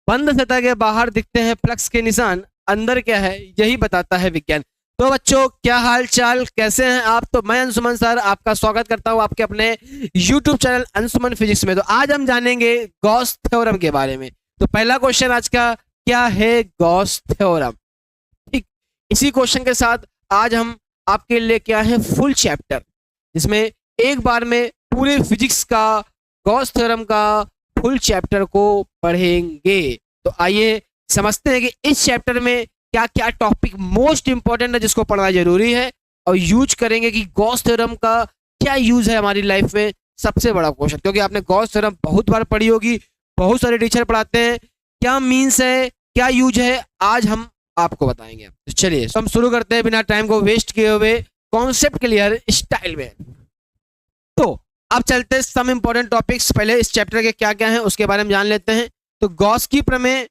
बंद सतह के बाहर दिखते हैं फ्लक्स के निशान, अंदर क्या है यही बताता है विज्ञान। तो बच्चों क्या हाल चाल, कैसे हैं आप? तो मैं अंशुमन सर आपका स्वागत करता हूं आपके अपने YouTube चैनल अंशुमन फिजिक्स में। तो आज हम जानेंगे गॉस थ्योरम के बारे में। तो पहला क्वेश्चन आज का, क्या है गॉस थ्योरम? ठीक, इसी क्वेश्चन के साथ आज हम आपके लिए क्या है फुल चैप्टर, जिसमें एक बार में पूरे फिजिक्स का गॉस थ्योरम का फुल चैप्टर को पढ़ेंगे। तो आइए समझते हैं कि इस चैप्टर में क्या क्या टॉपिक मोस्ट इंपॉर्टेंट है जिसको पढ़ना जरूरी है, और यूज करेंगे कि गॉस थ्योरम का क्या यूज है हमारी लाइफ में। सबसे बड़ा क्वेश्चन, क्योंकि आपने गॉस थ्योरम बहुत बार पढ़ी होगी, बहुत सारे टीचर पढ़ाते हैं, क्या मीन्स है, क्या यूज है, आज हम आपको बताएंगे। तो चलिए हम शुरू करते हैं बिना टाइम को वेस्ट किए हुए, कॉन्सेप्ट क्लियर स्टाइल में। तो अब चलते हैं सम इंपॉर्टेंट टॉपिक्स, पहले इस चैप्टर के क्या क्या हैं उसके बारे में जान लेते हैं। तो गॉस की प्रमेय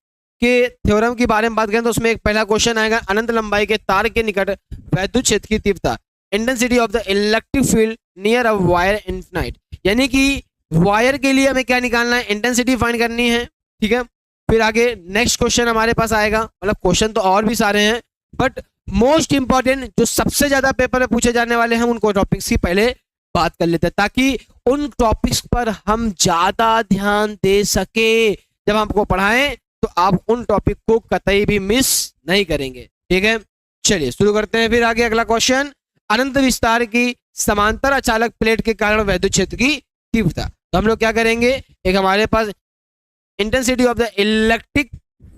के थ्योरम के बारे में बात करें तो उसमें एक पहला क्वेश्चन आएगा, अनंत लंबाई के तार के निकट वैद्युत क्षेत्र की तीव्रता, intensity of the electric field near a wire infinite. यानी कि वायर के लिए हमें क्या निकालना है, इंटेंसिटी फाइंड करनी है। ठीक है, फिर आगे नेक्स्ट क्वेश्चन हमारे पास आएगा, मतलब क्वेश्चन तो और भी सारे हैं, बट मोस्ट इंपॉर्टेंट जो सबसे ज्यादा पेपर में पूछे जाने वाले हैं उनको टॉपिक्स की पहले बात कर लेते हैं, ताकि उन टॉपिक्स पर हम ज्यादा ध्यान दे सके। जब हमको पढ़ाएं तो आप उन टॉपिक को कतई भी मिस नहीं करेंगे। ठीक है, चलिए शुरू करते हैं। फिर आगे अगला क्वेश्चन, अनंत विस्तार की समांतर अचालक प्लेट के कारण वैद्युत क्षेत्र की तीव्रता। तो हम लोग क्या करेंगे, एक हमारे पास intensity of the electric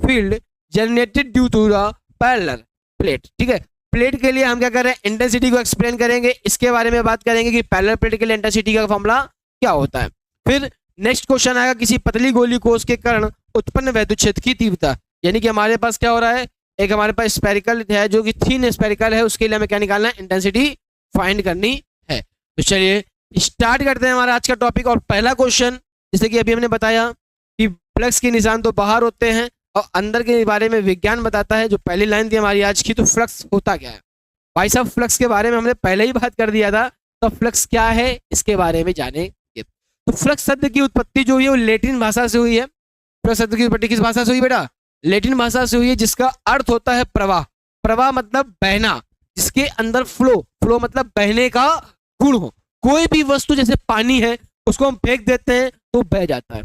field generated due to the parallel plate. ठीक है, प्लेट के लिए हम क्या कर रहे हैं, इंटेंसिटी को एक्सप्लेन करेंगे, इसके बारे में बात करेंगे कि पैरेलल प्लेट के लिए इंटेंसिटी का फॉर्मूला क्या होता है। फिर नेक्स्ट क्वेश्चन आएगा, किसी पतली गोली कोष के कारण उत्पन्न वैद्युत क्षेत्र की तीव्रता। यानी कि हमारे पास क्या हो रहा है, एक हमारे पास स्पेरिकल है जो कि थीन स्पेरिकल है, उसके लिए हमें क्या निकालना है, इंटेंसिटी फाइंड करनी है। तो चलिए स्टार्ट करते हैं हमारा आज का टॉपिक। और पहला क्वेश्चन, जैसे कि अभी हमने बताया कि फ्लक्स के निशान तो बाहर होते हैं और अंदर के बारे में विज्ञान बताता है। जो पहली लाइन थी हमारी आज की, तो फ्लक्स होता क्या है भाई साहब, फ्लक्स के बारे में हमने पहले ही बात कर दिया था, तो फ्लक्स क्या है इसके बारे में जानेंगे। तो फ्लक्स शब्द की उत्पत्ति जो हुई है वो लैटिन भाषा से हुई है। फ्लक्स शब्द की उत्पत्ति किस भाषा से हुई बेटा, लैटिन भाषा से हुई है, जिसका अर्थ होता है प्रवाह। प्रवाह मतलब बहना, जिसके अंदर फ्लो, फ्लो मतलब बहने का गुण हो। कोई भी वस्तु जैसे पानी है, उसको हम फेंक देते हैं तो बह जाता है,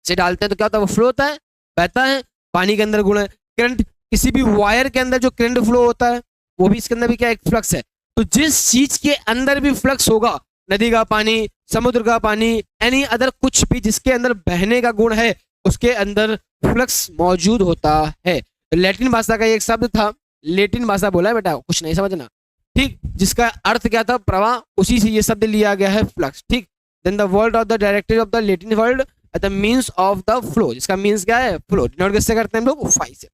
से डालते हैं तो क्या होता है, वो फ्लो होता है, बहता है। पानी के अंदर गुण है। करंट, किसी भी वायर के अंदर जो करंट फ्लो होता है वो भी इसके अंदर भी क्या एक फ्लक्स है। तो जिस चीज के अंदर भी फ्लक्स होगा, नदी का पानी, समुद्र का पानी, एनी अदर कुछ भी जिसके अंदर बहने का गुण है, उसके अंदर फ्लक्स मौजूद होता है। तो लैटिन भाषा का एक शब्द था, लैटिन भाषा बोला है बेटा, कुछ नहीं समझना, ठीक, जिसका अर्थ क्या था, प्रवाह, उसी से ये शब्द लिया गया है फ्लक्स। ठीक, then the word of the directory of the Latin word the means of the flow, जिसका मीन्स क्या है, फ्लो। डिनोट किससे करते हैं हम लोग, फाई से।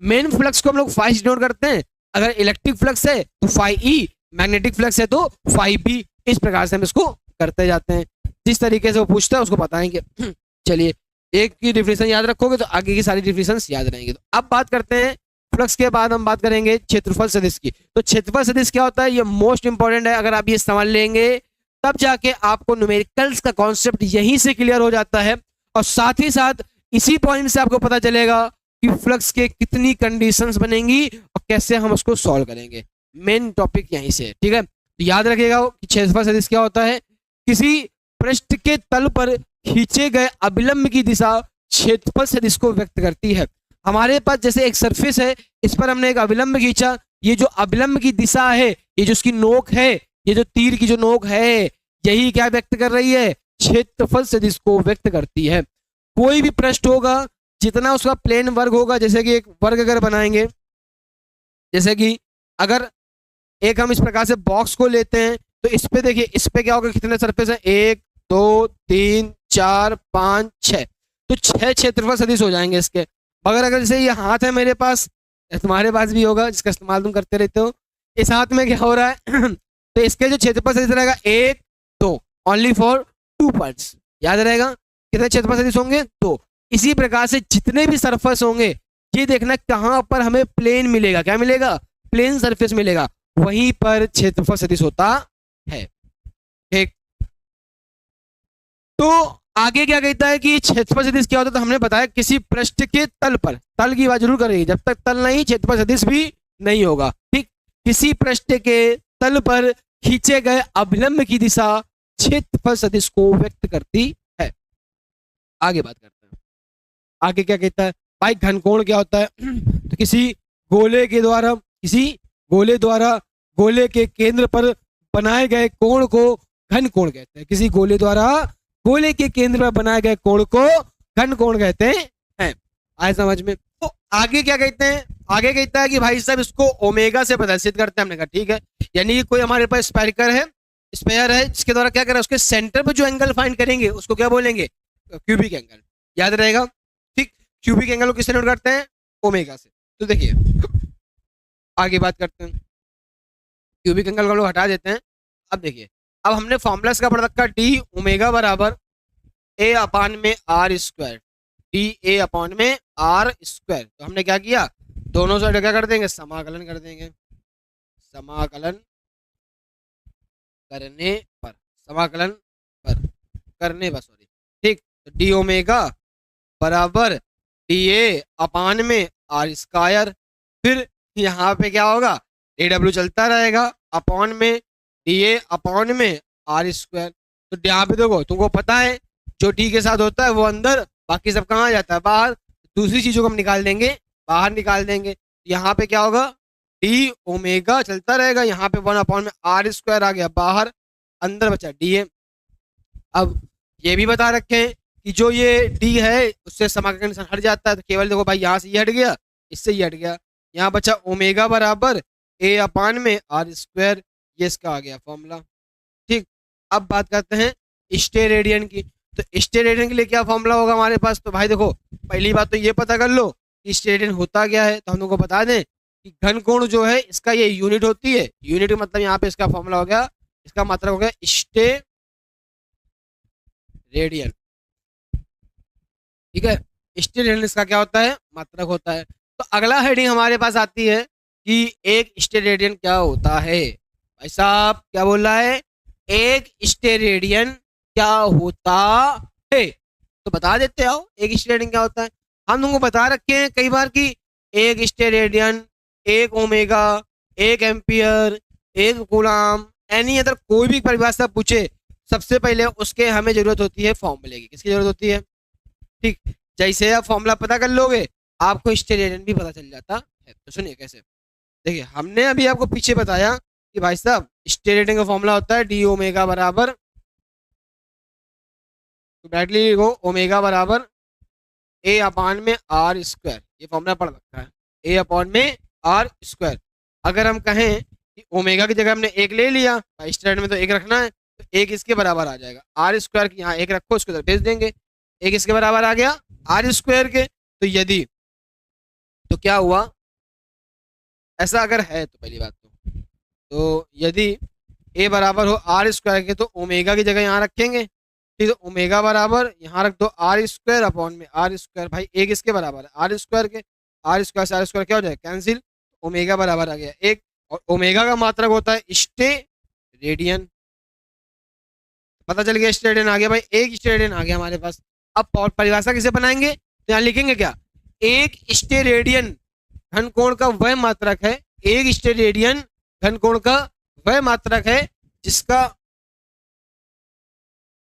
मेन फ्लक्स को हम लोग फाई से डिनोट करते हैं। अगर इलेक्ट्रिक फ्लक्स है तो फाई ई, मैग्नेटिक फ्लक्स है तो फाई बी, इस प्रकार से हम इसको करते जाते हैं। जिस तरीके से वो पूछता है उसको बताएंगे। चलिए, एक की डिफिनेशन याद रखोगे तो आगे की सारी डिफिनेशन याद रहेंगे। तो अब बात करते हैं फ्लक्स के बाद हम बात करेंगे क्षेत्रफल सदिश की। तो क्षेत्रफल सदिश क्या होता है, ये मोस्ट इंपॉर्टेंट है। अगर आप ये समझ लेंगे तब जाके आपको न्यूमेरिकल्स का कॉन्सेप्ट यहीं से क्लियर हो जाता है, और साथ ही साथ इसी पॉइंट से आपको पता चलेगा कि फ्लक्स के कितनी कंडीशंस बनेंगी और कैसे हम उसको सॉल्व करेंगे। मेन टॉपिक यहीं से, ठीक है। तो याद रखिएगा कि क्षेत्रफल सदिश क्या होता है, किसी पृष्ठ के तल पर खींचे गए अभिलंब की दिशा क्षेत्रफल सदिश को व्यक्त करती है। हमारे पास जैसे एक सरफेस है, इस पर हमने एक अभिलंब खींचा, ये जो अभिलंब की दिशा है, ये जो उसकी नोक है, ये जो तीर की जो नोक है, यही क्या व्यक्त कर रही है, क्षेत्रफल सदिश को व्यक्त करती है। कोई भी पृष्ठ होगा, जितना उसका प्लेन वर्ग होगा, जैसे कि एक वर्ग अगर बनाएंगे, जैसे कि अगर एक हम इस प्रकार से बॉक्स को लेते हैं, तो इस पे देखिए, इस पे क्या होगा, कितने सरफेस है, 1 2 3 4 5 6, तो 6 क्षेत्रफल सदिश हो जाएंगे इसके। अगर जैसे ये हाथ है मेरे पास, तुम्हारे पास भी होगा, जिसका इस्तेमाल तुम करते रहते हो, इस हाथ में क्या हो रहा है तो इसके जो क्षेत्रफल सदिश रहेगा 1 2, ओनली फॉर 2 पॉइंट्स, याद रहेगा कितने क्षेत्रफल सदिश होंगे, 2। इसी प्रकार से जितने भी सरफेस होंगे, ये देखना कहां पर हमें प्लेन मिलेगा, क्या मिलेगा, प्लेन सरफेस मिलेगा, वहीं पर क्षेत्रफल सदिश होता है। ठीक, तो आगे क्या कहता है कि क्षेत्रफल सदिश क्या होता है, तो हमने बताया किसी पृष्ठ के तल पर, तल की बात जरूर करेगी, जब तक तल नहीं क्षेत्रफल सदिश भी नहीं होगा। ठीक, किसी पृष्ठ के तल पर खींचे गए अभिलंब की दिशा क्षेत्रफल सदिश को व्यक्त करती है। आगे बात करते हैं, आगे क्या कहता है भाई, घनकोण क्या होता है तो किसी गोले के द्वारा, किसी गोले द्वारा गोले के केंद्र पर बनाए गए कोण को घन कोण कहते हैं। किसी गोले द्वारा गोले के केंद्र पर बनाए गए कोण को घन कोण कहते हैं। आए समझ में? तो आगे क्या कहते हैं, आगे कहता है कि भाई साहब इसको ओमेगा से प्रदर्शित करते हैं। हमने कहा ठीक है, यानी कि कोई हमारे पास स्पेरिकल है, स्पेयर है, जिसके द्वारा क्या करें, उसके सेंटर पर जो एंगल फाइंड करेंगे उसको क्या बोलेंगे, क्यूबिक एंगल। याद रहेगा? ठीक, क्यूबिक एंगल को किससे नोट करते हैं, ओमेगा से। तो देखिए आगे बात करते हैं, क्यूबिक एंगल को हम लोग हटा देते हैं। अब देखिए, अब हमने फॉर्मूलास का पढ़ रखा, डी ओमेगा बराबर ए अपान में आर स्क्वायर, डी ए अपान में आर स्क्वायर। तो हमने क्या किया, दोनों साइड क्या कर देंगे, समाकलन कर देंगे, समाकलन करने पर, समाकलन पर करने पर सॉरी। ठीक, तो डी ओमेगा बराबर डी ए अपान में आर स्क्वायर, फिर यहाँ पे क्या होगा, ए डब्ल्यू चलता रहेगा, अपॉन में डी ए अपॉन में आर स्क्वायर। तो यहाँ पे देखो, तुमको पता है जो डी के साथ होता है वो अंदर, बाकी सब कहाँ जाता है, बाहर। दूसरी चीजों को हम निकाल देंगे, बाहर निकाल देंगे। यहाँ पे क्या होगा, डी ओमेगा चलता रहेगा, यहाँ पे 1 अपॉन में आर स्क्वायर आ गया बाहर, अंदर बचा डी ए। अब ये भी बता रखे हैं कि जो ये डी है उससे समाकलन निशान हट जाता है, तो केवल देखो भाई यहाँ से ये हट गया, इससे ये हट गया, यहाँ बचा ओमेगा बराबर ए अपान में आर स्क्वायर, ये इसका आ गया फॉर्मूला। ठीक, अब बात करते हैं स्टेरेडियन की। तो स्टेरेडियन के लिए क्या फॉर्मूला होगा हमारे पास, तो भाई देखो पहली बात तो ये पता कर लो कि स्टेरेडियन होता क्या है। तो हम लोग को बता दें कि घन कोण जो है इसका ये यूनिट होती है, यूनिट मतलब यहाँ पे इसका फॉर्मूला हो गया, इसका मात्रक हो गया स्टेरेडियन। ठीक है, स्टेरेडियन इसका क्या होता है, मात्रक होता है। तो अगला हेडिंग हमारे पास आती है कि एक स्टेरेडियन क्या होता है। भाई साहब क्या बोल रहा है, एक स्टेरेडियन क्या होता है, तो बता देते आओ एक स्टेरेडियन क्या होता है। हम तुमको बता रखे हैं कई बार कि एक स्टेरेडियन, एक ओमेगा, एक एम्पियर, एक कूलाम, एनी अदर कोई भी परिभाषा पूछे, सबसे पहले उसके हमें जरूरत होती है फॉर्मूले की। किसकी जरूरत होती है? ठीक, जैसे आप फॉर्मूला पता कर लोगे आपको स्टेरेडियन भी पता चल जाता है। तो सुनिए कैसे, देखिए हमने अभी आपको पीछे बताया कि भाई साहब स्टेरेडियन का फॉर्मूला होता है डी ओमेगा बराबर, तो डायरेक्टली लिखो ओमेगा बराबर ए अपान में आर स्क्वायर, ये फॉर्मूला पढ़ रखा है, ए अपान में आर स्क्वायर। अगर हम कहें कि ओमेगा की जगह हमने एक ले लिया, स्टेरेडियन में तो एक रखना है, तो एक इसके बराबर आ जाएगा, आर स्क्वायर की यहाँ एक रखो, उसको भेज देंगे, एक इसके बराबर आ गया आर स्क्वायर के। तो यदि, तो क्या हुआ, ऐसा अगर है तो पहली बात तो यदि ए बराबर हो आर स्क्वायर के, तो ओमेगा की जगह यहाँ रखेंगे। ठीक, तो ओमेगा बराबर यहाँ रख दो आर स्क्वायर अपॉन में आर स्क्वायर, भाई एक इसके बराबर है आर स्क्वायर के, आर स्क्वायर से आर स्क्वायर क्या हो जाए, कैंसिल, ओमेगा बराबर आ गया एक, और ओमेगा का मात्रक होता है स्टेरेडियन। पता चल गया स्टेरेडियन आ गया भाई, एक स्टेरेडियन आ गया हमारे पास। अब परिभाषा किसे बनाएंगे, तो यहाँ लिखेंगे क्या, एक स्टेरेडियन घन कोण का वह मात्रक है, एक स्टेरेडियन घन कोण का वह मात्रक है जिसका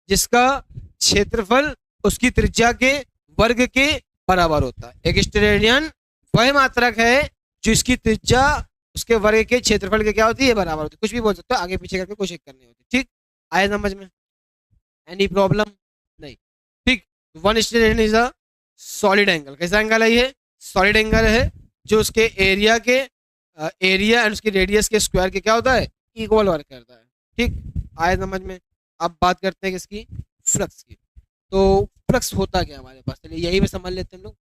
जिसका क्षेत्रफल उसकी त्रिज्या के वर्ग के बराबर होता है। एक स्टेरेडियन वह मात्रक है जिसकी त्रिज्या उसके वर्ग के क्षेत्रफल के क्या होती है, बराबर होती है। कुछ भी बोल सकते हो, आगे पीछे करके कोशिश करनी होती है। ठीक, आया समझ में, एनी प्रॉब्लम नहीं। ठीक, one steradian is a solid angle. कैसा एंगल है ये, सॉलिड एंगल है जो उसके एरिया के एरिया एंड उसकी रेडियस के स्क्वायर के क्या होता है, इक्वल वर्क करता है। ठीक, आया समझ में। अब बात करते हैं किसकी, फ्लक्स की। तो फ्लक्स होता क्या हमारे पास, चलिए यही भी समझ लेते हैं हम लोग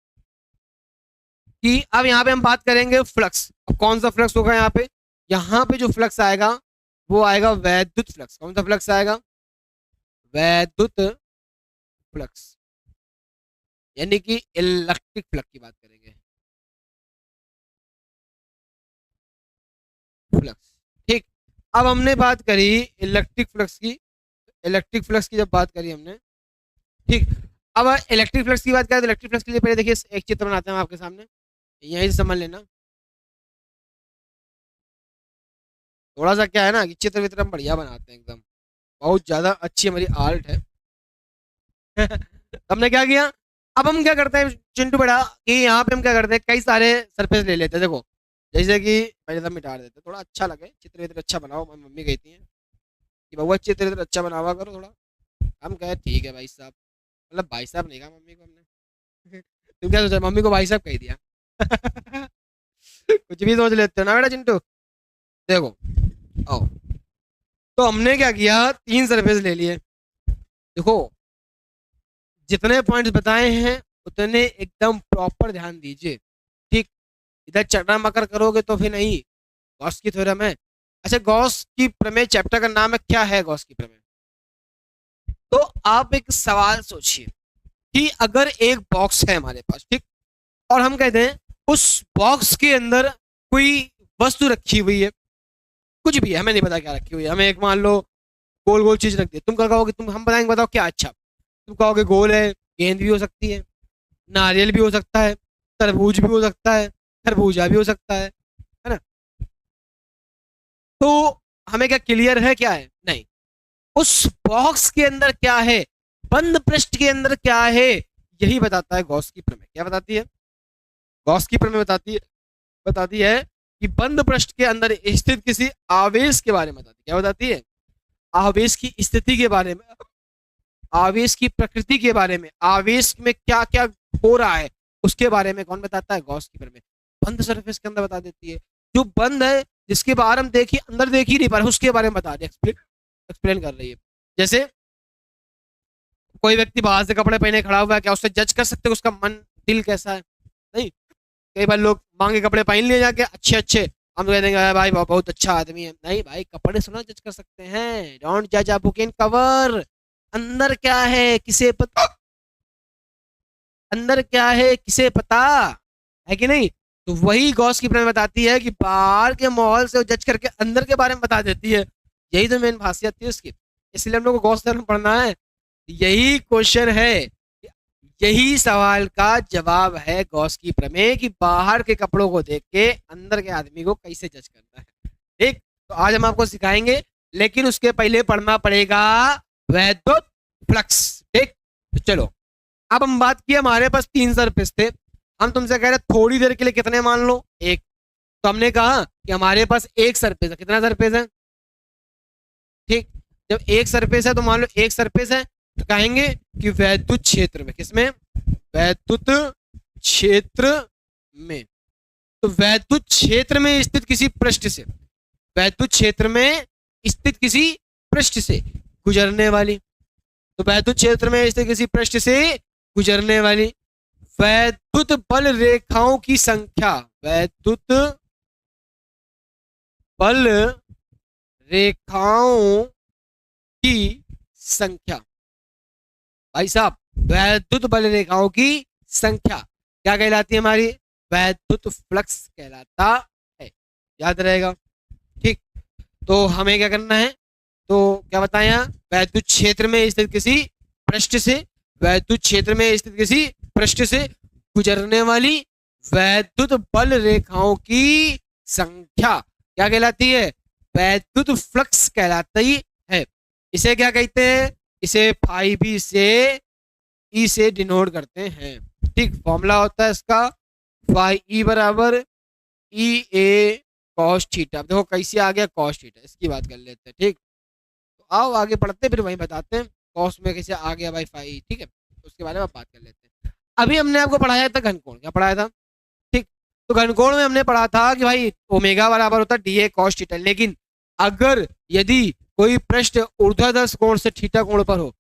कि अब यहाँ पे हम बात करेंगे फ्लक्स। अब कौन सा फ्लक्स होगा यहाँ पे जो फ्लक्स आएगा वो आएगा वैद्युत फ्लक्स। कौन सा फ्लक्स आएगा, वैद्युत फ्लक्स, यानी कि इलेक्ट्रिक फ्लक्स की बात करेंगे, फ्लक्स। ठीक, अब हमने बात करी इलेक्ट्रिक फ्लक्स की। इलेक्ट्रिक फ्लक्स की जब बात करी हमने, ठीक। अब इलेक्ट्रिक फ्लक्स की बात करें तो इलेक्ट्रिक फ्लक्स के लिए पहले देखिए एक चित्र बनाते हैं हम आपके सामने, यहीं से समझ लेना। थोड़ा सा क्या है ना कि चित्र वित्र हम बढ़िया बनाते हैं एकदम, बहुत ज्यादा अच्छी हमारी आर्ट है। हमने क्या किया, अब हम क्या करते हैं चिंटू बड़ा कि यहाँ पे हम क्या करते हैं कई सारे सरफेस ले लेते हैं। देखो जैसे कि पहले तो मिटा देते हैं, थोड़ा अच्छा लगे, चित्र वित्र अच्छा बनाओ। मम्मी कहती है कि बउआ चित्र वित्र अच्छा बनावा करो थोड़ा। हम कहे ठीक है भाई साहब, मतलब भाई साहब नहीं कहा मम्मी को हमने। तुम क्या सोचा, मम्मी को भाई साहब कह दिया। कुछ भी सोच लेते हो ना बेटा चिंटू। देखो आओ, तो हमने क्या किया, 3 सरफेस ले लिए। देखो जितने पॉइंट्स बताए हैं उतने एकदम प्रॉपर ध्यान दीजिए, ठीक। इधर चटरा मकर करोगे तो फिर नहीं। गॉस की थ्योरम है। अच्छा गॉस की प्रमेय चैप्टर का नाम है क्या है, गॉस की प्रमेय। तो आप एक सवाल सोचिए कि अगर एक बॉक्स है हमारे पास, ठीक, और हम कहते हैं उस बॉक्स के अंदर कोई वस्तु रखी हुई है, कुछ भी है, हमें नहीं पता क्या रखी हुई है, हमें एक मान लो गोल गोल चीज रख दी, तुम क्या कहोगे, तुम हम बताएंगे बताओ क्या, अच्छा तुम कहोगे गोल है, गेंद भी हो सकती है, नारियल भी हो सकता है, तरबूज भी हो सकता है, खरबूजा भी हो सकता है ना। तो हमें क्या क्लियर है क्या है, नहीं। उस बॉक्स के अंदर क्या है, बंद पृष्ठ के अंदर क्या है, यही बताता है गॉस की प्रमेय। क्या बताती है, गॉस की प्रमेय बताती है कि बंद पृष्ठ के अंदर स्थित किसी आवेश के बारे में बताती है। क्या बताती है, आवेश की स्थिति के बारे में, आवेश की प्रकृति के बारे में, आवेश में क्या क्या हो रहा है उसके बारे में कौन बताता है, गॉस की प्रमेय। बंद सरफेस के अंदर बता देती है, जो बंद है जिसके बाहर हम देखिए अंदर देख ही नहीं पा रहे उसके बारे में बता रही है, एक्सप्लेन कर रही है। जैसे कोई व्यक्ति बाहर से कपड़े पहने खड़ा हुआ है, क्या उससे जज कर सकते हो उसका मन दिल कैसा है, नहीं। कई बार लोग मांगे कपड़े पहन लिए जाके अच्छे अच्छे, हम कह देंगे भाई बहुत अच्छा आदमी है, नहीं भाई कपड़े से ना जज कर सकते हैं, डोंट जज अ बुक इन कवर। अंदर क्या है किसे पता, अंदर क्या है किसे पता, है कि नहीं। तो वही गॉस की प्रमेय बताती है कि बाहर के माहौल से जज करके अंदर के बारे में बता देती है, यही तो मेन खासियत थी उसकी, इसलिए हम लोग को गॉस थ्योरम पढ़ना है। यही क्वेश्चन है, यही सवाल का जवाब है गॉस की प्रमेय कि बाहर के कपड़ों को देख के अंदर के आदमी को कैसे जज करना है, ठीक। तो आज हम आपको सिखाएंगे, लेकिन उसके पहले पढ़ना पड़ेगा वैद्युत फ्लक्स, ठीक। तो चलो अब हम बात की, हमारे पास 3 सरफेस थे, हम तुमसे कह रहे थोड़ी देर के लिए कितने मान लो, एक। तो हमने कहा कि हमारे पास एक सरफेस है, कितना सरफेस है, ठीक। जब एक सरफेस है तो मान लो एक सरफेस है, तो कहेंगे कि वैद्युत क्षेत्र में, किसमें, वैद्युत क्षेत्र में। तो वैद्युत क्षेत्र में स्थित किसी पृष्ठ से, वैद्युत क्षेत्र में स्थित किसी पृष्ठ से गुजरने वाली, तो वैद्युत क्षेत्र में स्थित किसी पृष्ठ से गुजरने वाली वैद्युत बल रेखाओं की संख्या, वैद्युत बल रेखाओं की संख्या, भाई साहब वैद्युत बल रेखाओं की संख्या क्या कहलाती है हमारी, वैद्युत फ्लक्स कहलाता है, याद रहेगा, ठीक। तो हमें क्या करना है, तो क्या बताएं यहाँ, वैद्युत क्षेत्र में स्थित किसी पृष्ठ से, वैद्युत क्षेत्र में स्थित किसी पृष्ठ से गुजरने वाली वैद्युत बल रेखाओं की संख्या क्या कहलाती है, वैद्युत फ्लक्स कहलाती है। इसे क्या कहते हैं, इसे फाई बी से ई से डिनोट करते हैं, ठीक। फॉर्मूला होता है इसका फाई ई बराबर ई ए कॉस थीटा। देखो कैसे आ गया कॉस थीटा, इसकी बात कर लेते हैं, ठीक। तो आओ आगे पढ़ते फिर वहीं बताते हैं कॉस में कैसे आ गया भाई फाई, ठीक है, उसके बारे में बात कर लेते हैं। अभी हमने आपको पढ़ाया था घनकोण, क्या पढ़ाया था, ठीक। तो घनकोण में हमने पढ़ा था कि भाई ओमेगा बराबर होता है डी ए कॉस थीटा, लेकिन अगर यदि कोई पृष्ठ ऊर्ध्वाधर कोण से थीटा कोण पर हो,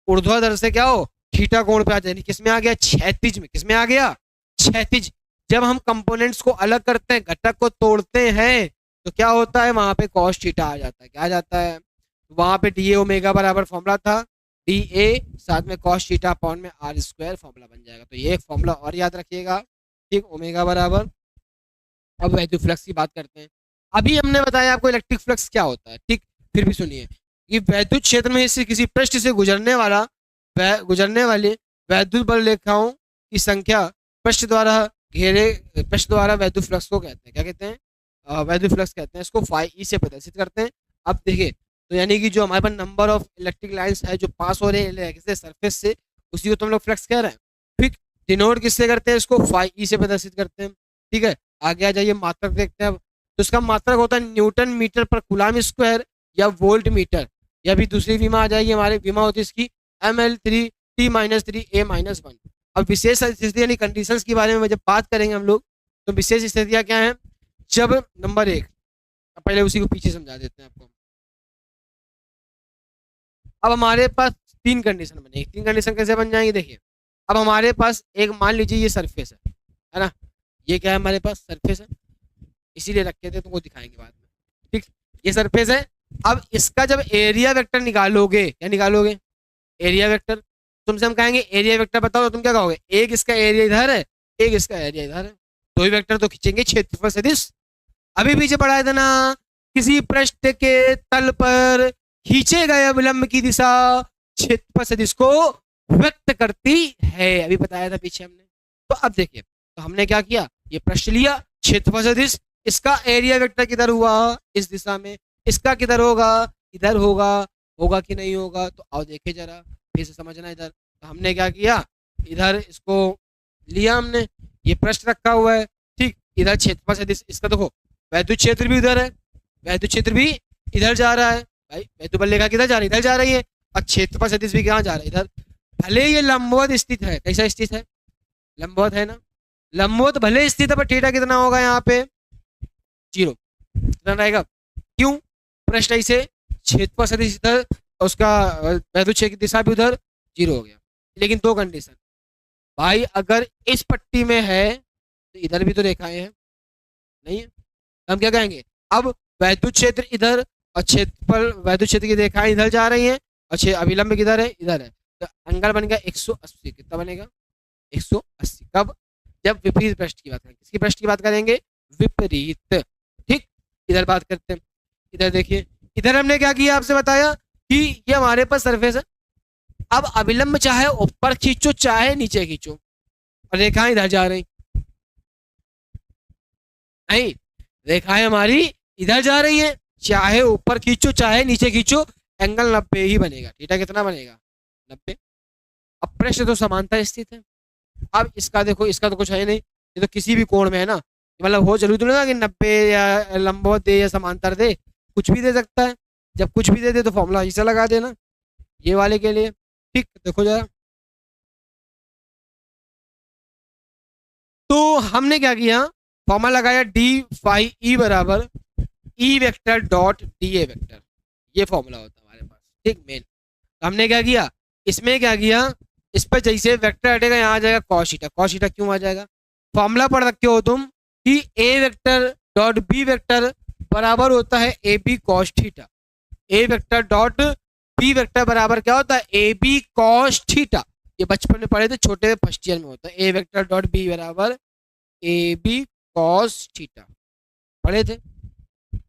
ऊर्ध्वाधर से क्या हो थीटा कोण पे आ जाए, किसमें आ गया, क्षैतिज में, किसमें आ गया, क्षैतिज। जब हम कंपोनेंट्स को अलग करते हैं, घटक को तोड़ते हैं, तो क्या होता है वहां पे कॉस थीटा आ जाता है, क्या आ जाता है, वहां पे डी ए ओमेगा बराबर फॉर्मूला था, डी ए साथ में कॉस थीटा अपॉन में आर स्क्वायर फॉर्मूला बन जाएगा। तो ये एक फॉर्मूला और याद रखिएगा, ठीक, ओमेगा बराबर। अब वैद्युत फ्लक्स की बात करते हैं। अभी हमने बताया आपको इलेक्ट्रिक फ्लक्स क्या होता है, ठीक। फिर भी सुनिए कि वैद्युत क्षेत्र में से किसी पृष्ठ से गुजरने वाला गुजरने वाली वैद्युत बल रेखाओं की संख्या पृष्ठ द्वारा घेरे पृष्ठ द्वारा वैद्युत फ्लक्स को कहते हैं, क्या कहते हैं, वैद्युत फ्लक्स कहते हैं। इसको फाई ई से प्रदर्शित करते हैं। अब देखिए, तो यानी कि जो हमारे पास नंबर ऑफ इलेक्ट्रिक लाइंस है जो पास हो रहे हैं सरफेस से, उसी को तो हम लोग फ्लक्स कह रहे हैं। ठीक, डिनोट किससे करते हैं, इसको फाई ई से प्रदर्शित करते हैं। ठीक है, आगे आ जाइए, मात्रक देखते हैं अब। तो इसका मात्रक होता है न्यूटन मीटर पर कूलाम स्क्वायर या वोल्ट मीटर, या भी दूसरी विमा आ जाएगी हमारी, विमा होती है इसकी ml3t-3a-1। अब विशेष स्थिति यानी कंडीशंस के बारे में जब बात करेंगे हम लोग, तो विशेष स्थितियां क्या हैं, जब नंबर 1, पहले उसी को पीछे समझा देते हैं आपको। अब हमारे पास 3 कंडीशन बनेगी। 3 कंडीशन कैसे बन जाएंगे, देखिए। अब हमारे पास एक, मान लीजिए ये सरफेस है ना, ये क्या है हमारे पास सरफेस है, इसीलिए रखे थे, तुमको दिखाएंगे बाद में। ठीक, ये सरफेस है। अब इसका जब एरिया वेक्टर निकालोगे, क्या निकालोगे, एरिया वेक्टर। तुमसे हम कहेंगे एरिया वेक्टर बताओ, तो तुम क्या कहोगे, एक इसका एरिया इधर है, एक इसका एरिया इधर है, दो ही वेक्टर तो खींचेंगे क्षेत्रफल सदिश। अभी पीछे बढ़ाए देना, किसी पृष्ठ के तल पर खींचे गए अविलंब की दिशा क्षेत्रफल सदिश को व्यक्त करती है, अभी बताया था पीछे हमने। तो अब देखिए, तो हमने क्या किया, ये पृष्ठ लिया, क्षेत्रफल सदिश, इसका एरिया वेक्टर किधर हुआ, इस दिशा में, इसका किधर होगा, इधर होगा, होगा कि नहीं होगा, तो आओ देखे जरा, फिर से समझना इधर। तो हमने क्या किया, इधर इसको लिया हमने, ये पृष्ठ रखा हुआ है, ठीक, इधर क्षेत्रफल सदिश, इसका देखो वैद्युत क्षेत्र भी उधर है, वैद्युत क्षेत्र भी इधर जा रहा है, भाई वैद्युत बल रेखा किधर जा रही है, इधर जा रही है, और क्षेत्रफल सदिश भी कहाँ जा रहा है, इधर। भले ये लंबवत स्थित है, कैसा स्थित है, लंबवत है ना, लंबवत भले स्थित है, पर थीटा कितना होगा यहाँ पे, 0 कितना रहेगा, क्यों, पृष्ठ ऐसे, क्षेत्रफल सदिश इधर, उसका वैद्युत क्षेत्र की दिशा भी उधर, 0 हो गया। लेकिन 2 कंडीशन, भाई अगर इस पट्टी में है तो इधर भी तो रेखाएं हैं, नहीं है, हम क्या कहेंगे, अब वैद्युत क्षेत्र इधर और क्षेत्रफल वैद्युत क्षेत्र की रेखाएं इधर जा रही हैं, और अभिलंब किधर है, इधर है, तो एंगल बन गया 180। कितना बनेगा, 180। कब, जब विपरीत पृष्ठ की बात करेंगे, किसकी पृष्ठ की बात करेंगे, विपरीत। ठीक, इधर बात करते हैं, इधर देखिए, इधर हमने क्या किया, आपसे बताया कि ये हमारे पास सरफेस है। अब अभिलंब चाहे ऊपर खींचो चाहे नीचे खींचो, और रेखाएं इधर जा रही, नहीं, रेखाएं हमारी इधर जा रही हैं, चाहे ऊपर खींचो चाहे नीचे खींचो, एंगल 90 ही बनेगा। थीटा कितना बनेगा, 90। अब पृष्ठ तो समांतर स्थित है। अब इसका देखो, इसका तो कुछ है नहीं, ये तो किसी भी कोण में है ना, मतलब हो जरूरी तो नहीं कि 90 या लंबवत दे या समांतर दे, कुछ भी दे सकता है। जब कुछ भी दे दे तो फॉर्मूला ऐसा लगा देना ये वाले के लिए। ठीक, देखो जरा, तो हमने क्या किया, फॉर्मूला लगाया डी फाई ई बराबर E vector dot D A vector, ये फॉर्मूला होता है हमारे पास। ठीक, मेन। तो हमने क्या किया, इसमें क्या किया, इस पर जैसे वेक्टर हटेगा यहाँ आ जाएगा कॉस थीटा। कॉस थीटा क्यों आ जाएगा, फॉर्मूला पढ़ रखे हो तुम कि A vector dot B vector बराबर होता है A B cos theta. A vector dot B vector बराबर क्या होता है, ए बी कॉस थीटा। ये बचपन में पढ़े थे, छोटे फर्स्ट ईयर में होता है, ए वेक्टर डॉट बी बराबर ए बी कॉस थीटा, पढ़े थे, है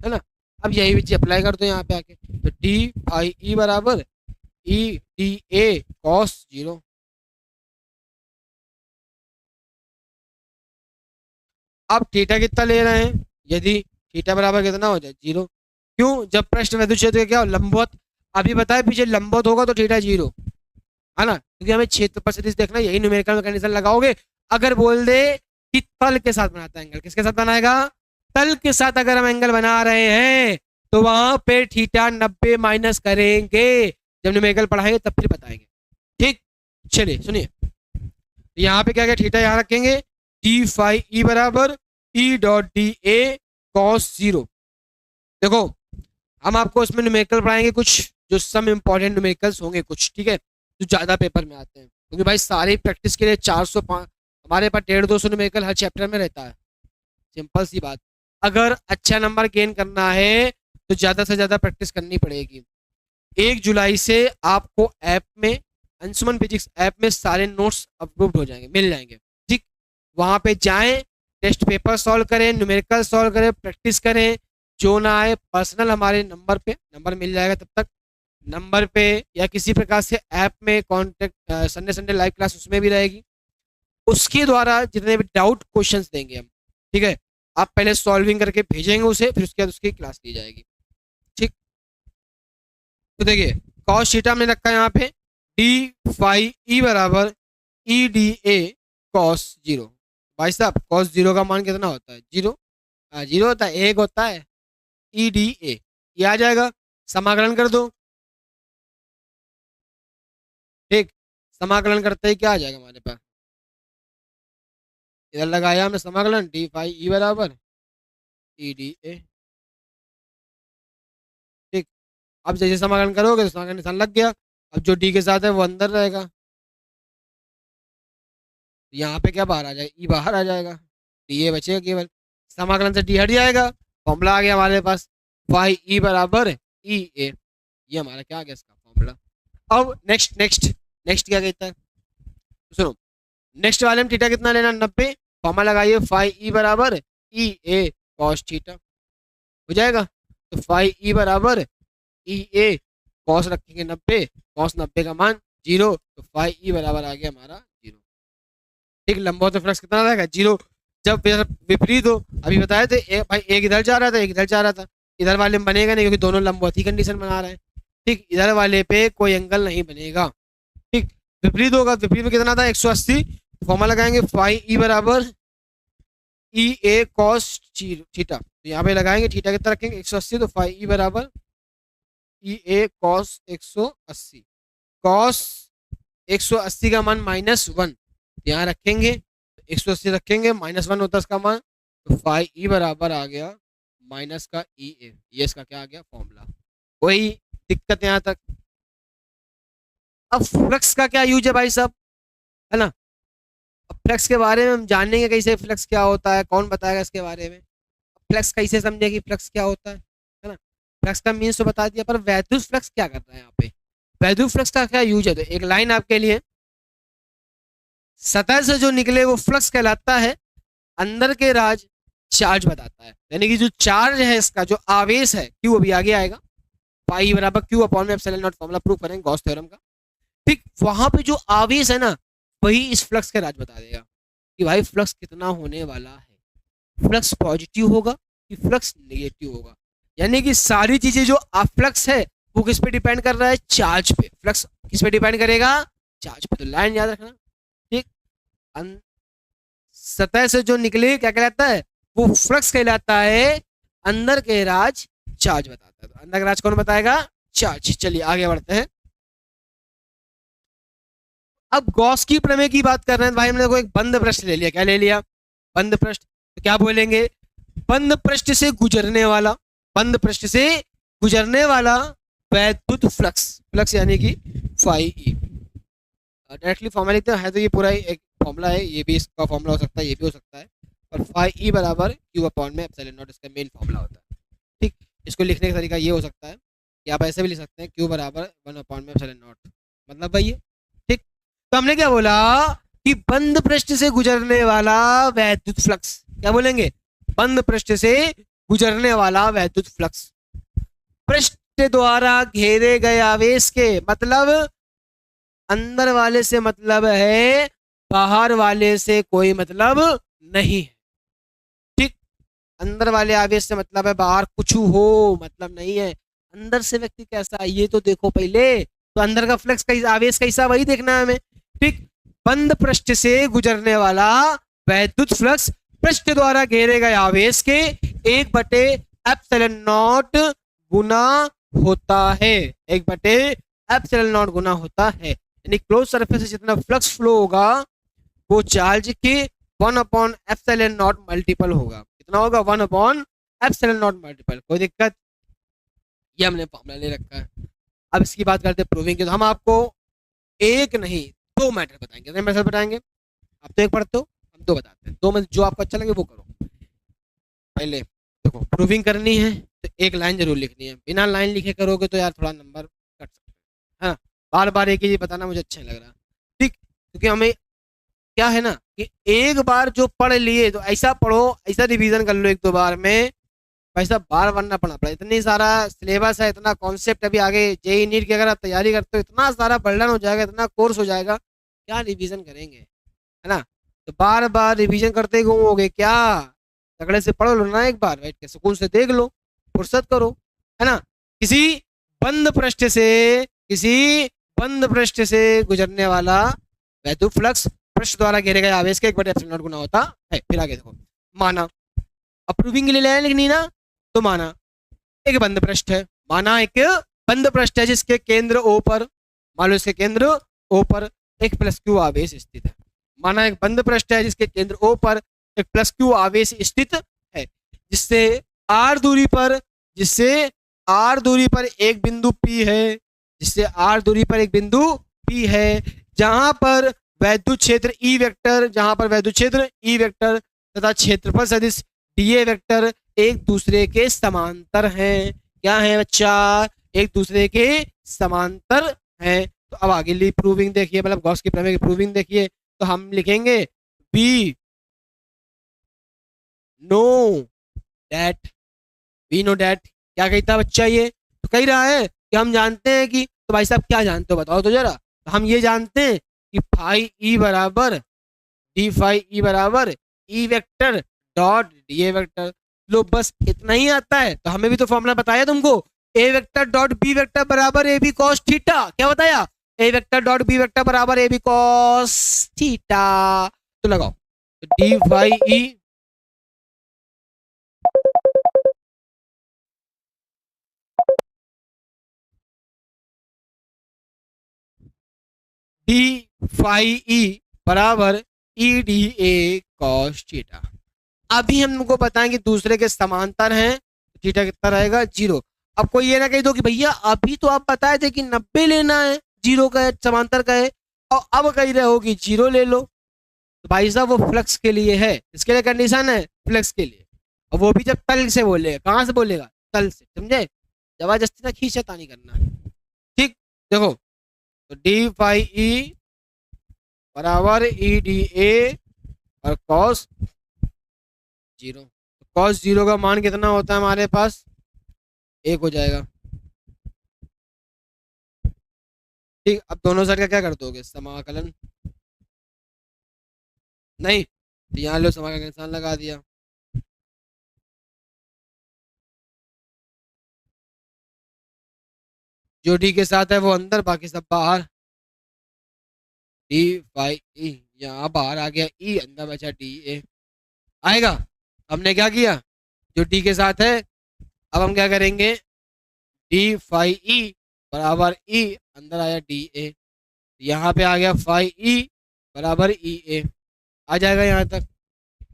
ना। अब यही चीज अप्लाई कर दो यहाँ पे आके, तो डी आई ई बराबर ई डी ए कॉस 0। अब थीटा कितना ले रहे हैं, यदि थीटा बराबर कितना हो जाए 0, क्यों, जब पृष्ठ वैद्युत क्षेत्र क्या हो, लंबवत। अभी बताए पीछे लंबवत होगा तो थीटा 0, है ना, क्योंकि हमें क्षेत्रफल सदिश देखना, यही न्यूमेरिकल में कंडीशन लगाओगे। अगर बोल दे कि तल के साथ बनाता है एंगल, किसके साथ बनाएगा, तल के साथ अगर हम एंगल बना रहे हैं तो वहां पे थीटा 90 माइनस करेंगे, जब न्यूमेरिकल पढ़ाएंगे तब फिर बताएंगे। ठीक, चलिए सुनिए, यहाँ पे क्या क्या थीटा यहाँ रखेंगे, डी फाई ई बराबर E dot D A cos 0। देखो, हम आपको इसमें न्यूमेरिकल पढ़ाएंगे कुछ जो सम इंपॉर्टेंट न्यूमेरिकल्स होंगे कुछ, ठीक है, जो ज्यादा पेपर में आते हैं, क्योंकि भाई सारी प्रैक्टिस के लिए 400 हमारे पास 150-200 न्यूमेरिकल हर चैप्टर में रहता है। सिंपल सी बात, अगर अच्छा नंबर गेन करना है तो ज्यादा से ज्यादा प्रैक्टिस करनी पड़ेगी। 1 जुलाई से आपको ऐप में, अंशुमन फिजिक्स ऐप में सारे नोट्स अपलोड हो जाएंगे, मिल जाएंगे। ठीक, वहां पे जाएं, टेस्ट पेपर सॉल्व करें, न्यूमेरिकल सॉल्व करें, प्रैक्टिस करें, जो ना आए पर्सनल हमारे नंबर पे नंबर मिल जाएगा, तब तक नंबर पे या किसी प्रकार से ऐप में contact Sunday Sunday live class उसमें भी रहेगी। उसके द्वारा जितने भी डाउट क्वेश्चंस देंगे हम, ठीक है, आप पहले सॉल्विंग करके भेजेंगे उसे, फिर उसके बाद उसकी क्लास ली जाएगी। ठीक, तो देखिए कॉस थीटा हमने रखा है यहाँ पे डी फाई ई बराबर ई डी ए कॉस जीरो। भाई साहब कॉस जीरो का मान कितना होता है? जीरो। जीरो होता है, एक होता है ई डी ए। ये आ जाएगा, समाकलन कर दो। ठीक, समाकलन करते ही क्या आ जाएगा हमारे पास? इधर लगाया हमने समाकलन डी फाई ई बराबर ई डी ए। ठीक, अब जैसे समाकलन करोगे तो समाकलन निशान लग गया। अब जो डी के साथ है वो अंदर रहेगा, यहाँ पे क्या बाहर आ जाएगा? ई बाहर आ जाएगा, डी ए बचेगा केवल। समाकलन से डी हट जाएगा, फॉर्मूला आ गया हमारे पास फाई ई बराबर ई ए। ये हमारा क्या आ गया इसका फॉर्मूला। अब नेक्स्ट नेक्स्ट नेक्स्ट क्या कहता है सुनो, नेक्स्ट वाले में थीटा कितना लेना? 90। फॉर्मूला लगाइए फाई ई बराबर ई ए कॉस थीटा, हो जाएगा। तो फाई ई बराबर ई ए कॉस रखेंगे 90, कॉस 90 का मान 0, तो फाई ई बराबर आ गया हमारा 0। ठीक, लंबवत फ्लक्स कितना रहेगा? 0। जब विपरीत हो, अभी बताए थे भाई एक इधर जा रहा था एक इधर जा रहा था, इधर वाले में बनेगा नहीं क्योंकि दोनों लंबवत ही कंडीशन बना रहे हैं। ठीक, इधर वाले पे कोई एंगल नहीं बनेगा। ठीक, विपरीत होगा, विपरीत में कितना था? 180। फॉर्मूला लगाएंगे फाई ई बराबर ई ए कॉस थीटा, तो यहाँ पे लगाएंगे थीटा कितना रखेंगे? 180, तो फाई ई बराबर ई ए कॉस 180। कॉस 180 का मान -1 यहाँ रखेंगे, 180 रखेंगे, -1 होता है इसका मान, तो फाई ई बराबर आ गया माइनस का ई ए। ये इसका क्या आ गया फॉर्मूला। वही दिक्कत यहाँ तक। अब फ्लक्स का क्या यूज है भाई साहब, है ना? अब फ्लक्स के बारे में हम जानेंगे कैसे, फ्लक्स क्या होता है, कौन बताएगा इसके बारे में। फ्लक्स कैसे समझे कि फ्लक्स क्या होता है ना? फ्लक्स का मीन्स तो बता दिया, पर वैद्युत फ्लक्स क्या करता है यहाँ पे, वैद्युत फ्लक्स का क्या यूज है? तो एक लाइन आपके लिए, सतह से जो निकले वो फ्लक्स कहलाता है, अंदर के राज चार्ज बताता है। यानी कि जो चार्ज है इसका, जो आवेश है क्यू, अभी आगे आएगा, पाई बराबर क्यू अपॉन में एप्सिलॉन नॉट, फॉर्मूला प्रूव करेंगे गॉस थ्योरम का। ठीक, वहां पे जो आवेश है ना, वही इस फ्लक्स के राज बता देगा कि भाई फ्लक्स कितना होने वाला है, फ्लक्स पॉजिटिव होगा कि फ्लक्स नेगेटिव होगा। यानी कि सारी चीजें जो फ्लक्स है वो किस पे डिपेंड कर रहा है? चार्ज पे। फ्लक्स किस पे डिपेंड करेगा? चार्ज पे। तो लाइन याद रखना। ठीक, सतह से जो निकले क्या कहलाता है? वो फ्लक्स कहलाता है, अंदर के राज चार्ज बताता है। तो अंदर का राज कौन बताएगा? चार्ज। चलिए आगे बढ़ते हैं। अब गॉस की प्रमेय की बात कर रहे हैं भाई, हमने देखो एक बंद पृष्ठ ले लिया। क्या ले लिया? बंद पृष्ठ। तो क्या बोलेंगे? बंद पृष्ठ से गुजरने वाला, बंद पृष्ठ से गुजरने वाला वैद्युत फ्लक्स, फ्लक्स यानी कि फाई ई। डायरेक्टली फॉर्मूला लिखते हैं, तो ये पूरा एक फॉर्मूला है, ये भी इसका फॉर्मूला हो सकता है, ये भी हो सकता है, और फाई ई बराबर क्यू अपॉन में एप्सिलॉन नॉट इसका मेन फॉर्मूला होता है। ठीक, इसको लिखने का तरीका ये हो सकता है कि आप ऐसे भी लिख सकते हैं, क्यू बराबर 1 अपॉन में एप्सिलॉन नॉट, मतलब भाई ये। ठीक, तो हमने क्या बोला कि बंद पृष्ठ से गुजरने वाला वैद्युत फ्लक्स, क्या बोलेंगे? बंद पृष्ठ से गुजरने वाला वैद्युत फ्लक्स, पृष्ठ द्वारा घेरे गए आवेश के, मतलब अंदर वाले से मतलब है, बाहर वाले से कोई मतलब नहीं है। ठीक, अंदर वाले आवेश से मतलब है, बाहर कुछ हो मतलब नहीं है। अंदर से व्यक्ति कैसा है ये तो देखो पहले, तो अंदर का फ्लक्स कैसा, आवेश कैसा, वही देखना है हमें। ठीक, बंद पृष्ठ से गुजरने वाला वैद्युत फ्लक्स पृष्ठ द्वारा घेरे गए आवेश के 1/एप्सिलॉन नॉट गुना होता है, 1/एप्सिलॉन नॉट गुना होता है। यानी क्लोज सरफेस से जितना फ्लक्स फ्लो होगा वो चार्ज के 1/एप्सिलॉन नॉट मल्टीपल होगा। कितना होगा? 1/एप्सिलॉन नॉट मल्टीपल। कोई दिक्कत? ये हमने फॉर्मूला ले रखा है। अब इसकी बात करते हैं प्रूविंग की। तो हम आपको एक नहीं 2 मेथड बताएंगे। कितने मेथड बताएंगे? आप तो एक पढ़ते हो, हम 2 बताते हैं। 2 में जो आपको अच्छा लगे वो करो। पहले देखो, प्रूविंग करनी है तो एक लाइन जरूर लिखनी है। बिना लाइन लिखे करोगे तो यार थोड़ा नंबर कट सकते हैं। बार बार एक ही बताना मुझे अच्छा नहीं लग रहा। ठीक, क्योंकि हमें क्या है ना कि एक बार जो पढ़ लिए तो ऐसा पढ़ो, ऐसा रिवीजन कर लो 1-2 बार में भाई साहब बार बार ना पढ़ना पड़ा, इतनी सारा सिलेबस है, इतना कॉन्सेप्ट, अभी आगे जेई नीट की अगर आप तैयारी करते हो इतना सारा बर्डन हो जाएगा, इतना कोर्स हो जाएगा, क्या रिवीजन करेंगे, है ना। तो बार बार रिवीजन करते घूमोगे क्या, तगड़े से पढ़ लो ना, एक बार बैठ के सुकून से देख लो, फुर्सत करो, है ना। किसी बंद पृष्ठ से किसी बंद पृष्ठ से गुजरने वाला वैद्युत फ्लक्स पृष्ठ द्वारा घेरे गए आवेश के 1/ε गुना होता है। फिर आगे देखो, माना अप्रूविंग के लिए लाइन लिखनी ना, तो माना एक बंद पृष्ठ है, माना एक बंद पृष्ठ है जिसके केंद्र ओ पर, मान लो इसके केंद्र ओ पर एक प्लस क्यू आवेश स्थित है। माना एक बंद पृष्ठ है जिसके केंद्र ओ पर एक प्लस क्यू आवेश स्थित है, जिससे आर दूरी पर एक बिंदु P है, जिससे आर दूरी पर एक बिंदु P है, जहां पर वैद्युत क्षेत्र E वेक्टर तथा क्षेत्रफल सदिश DA वेक्टर एक दूसरे के समांतर हैं। क्या है बच्चा, एक दूसरे के समांतर हैं। तो अब आगे ली प्रूविंग देखिए, मतलब गॉस की प्रमेय की प्रूविंग देखिए, तो हम लिखेंगे वी नो डैट क्या कहता है बच्चा, ये तो कह रहा है कि हम जानते हैं कि, तो भाई साहब क्या जानते हो बताओ तो जरा। तो हम ये जानते हैं कि फाई ई बराबर E vector dot D A vector. लो बस इतना ही आता है, तो हमें भी तो फॉर्मूला बताया तुमको, ए वेक्टर डॉट बी वेक्टर बराबर ए बी कॉस थीटा। क्या बताया, ए वेक्टर डॉट बी वेक्टर बराबर ए बी कॉस थीटा। तो लगाओ, तो डी फाई ई बराबर ई डी ए कॉस थीटा। अभी हम तुमको बताएंगे दूसरे के समांतर हैं, थीटा कितना रहेगा 0। अब कोई ये ना कह दो कि भैया अभी तो आप बताए थे कि 90 लेना है, 0 का है, समांतर का है, और अब कह रहे हो कि 0 ले लो। तो भाई साहब वो फ्लक्स के लिए है, इसके लिए कंडीशन है फ्लक्स के लिए, और वो भी जब तल से बोलेगा। कहाँ से बोलेगा, तल से, समझे, जबरदस्ती ना खींचतानी करना, ठीक। देखो, तो डी फाई ई बराबर ई डी ए और कॉस 0। कॉस 0 का मान कितना होता है हमारे पास, 1 हो जाएगा, ठीक। अब दोनों साइड का क्या कर दोगे, समाकलन, नहीं तो यहाँ लो समाकलन का निशान लगा दिया। जो डी के साथ है वो अंदर, बाकी सब बाहर। डी फाई ई यहाँ बाहर आ गया, ई अंदर बचा डी ए आएगा। हमने क्या किया, जो डी के साथ है, अब हम क्या करेंगे, डी फाई ई बराबर ई अंदर आया डी ए, यहाँ पे आ गया फाई ई बराबर ई ए, आ जाएगा यहाँ तक।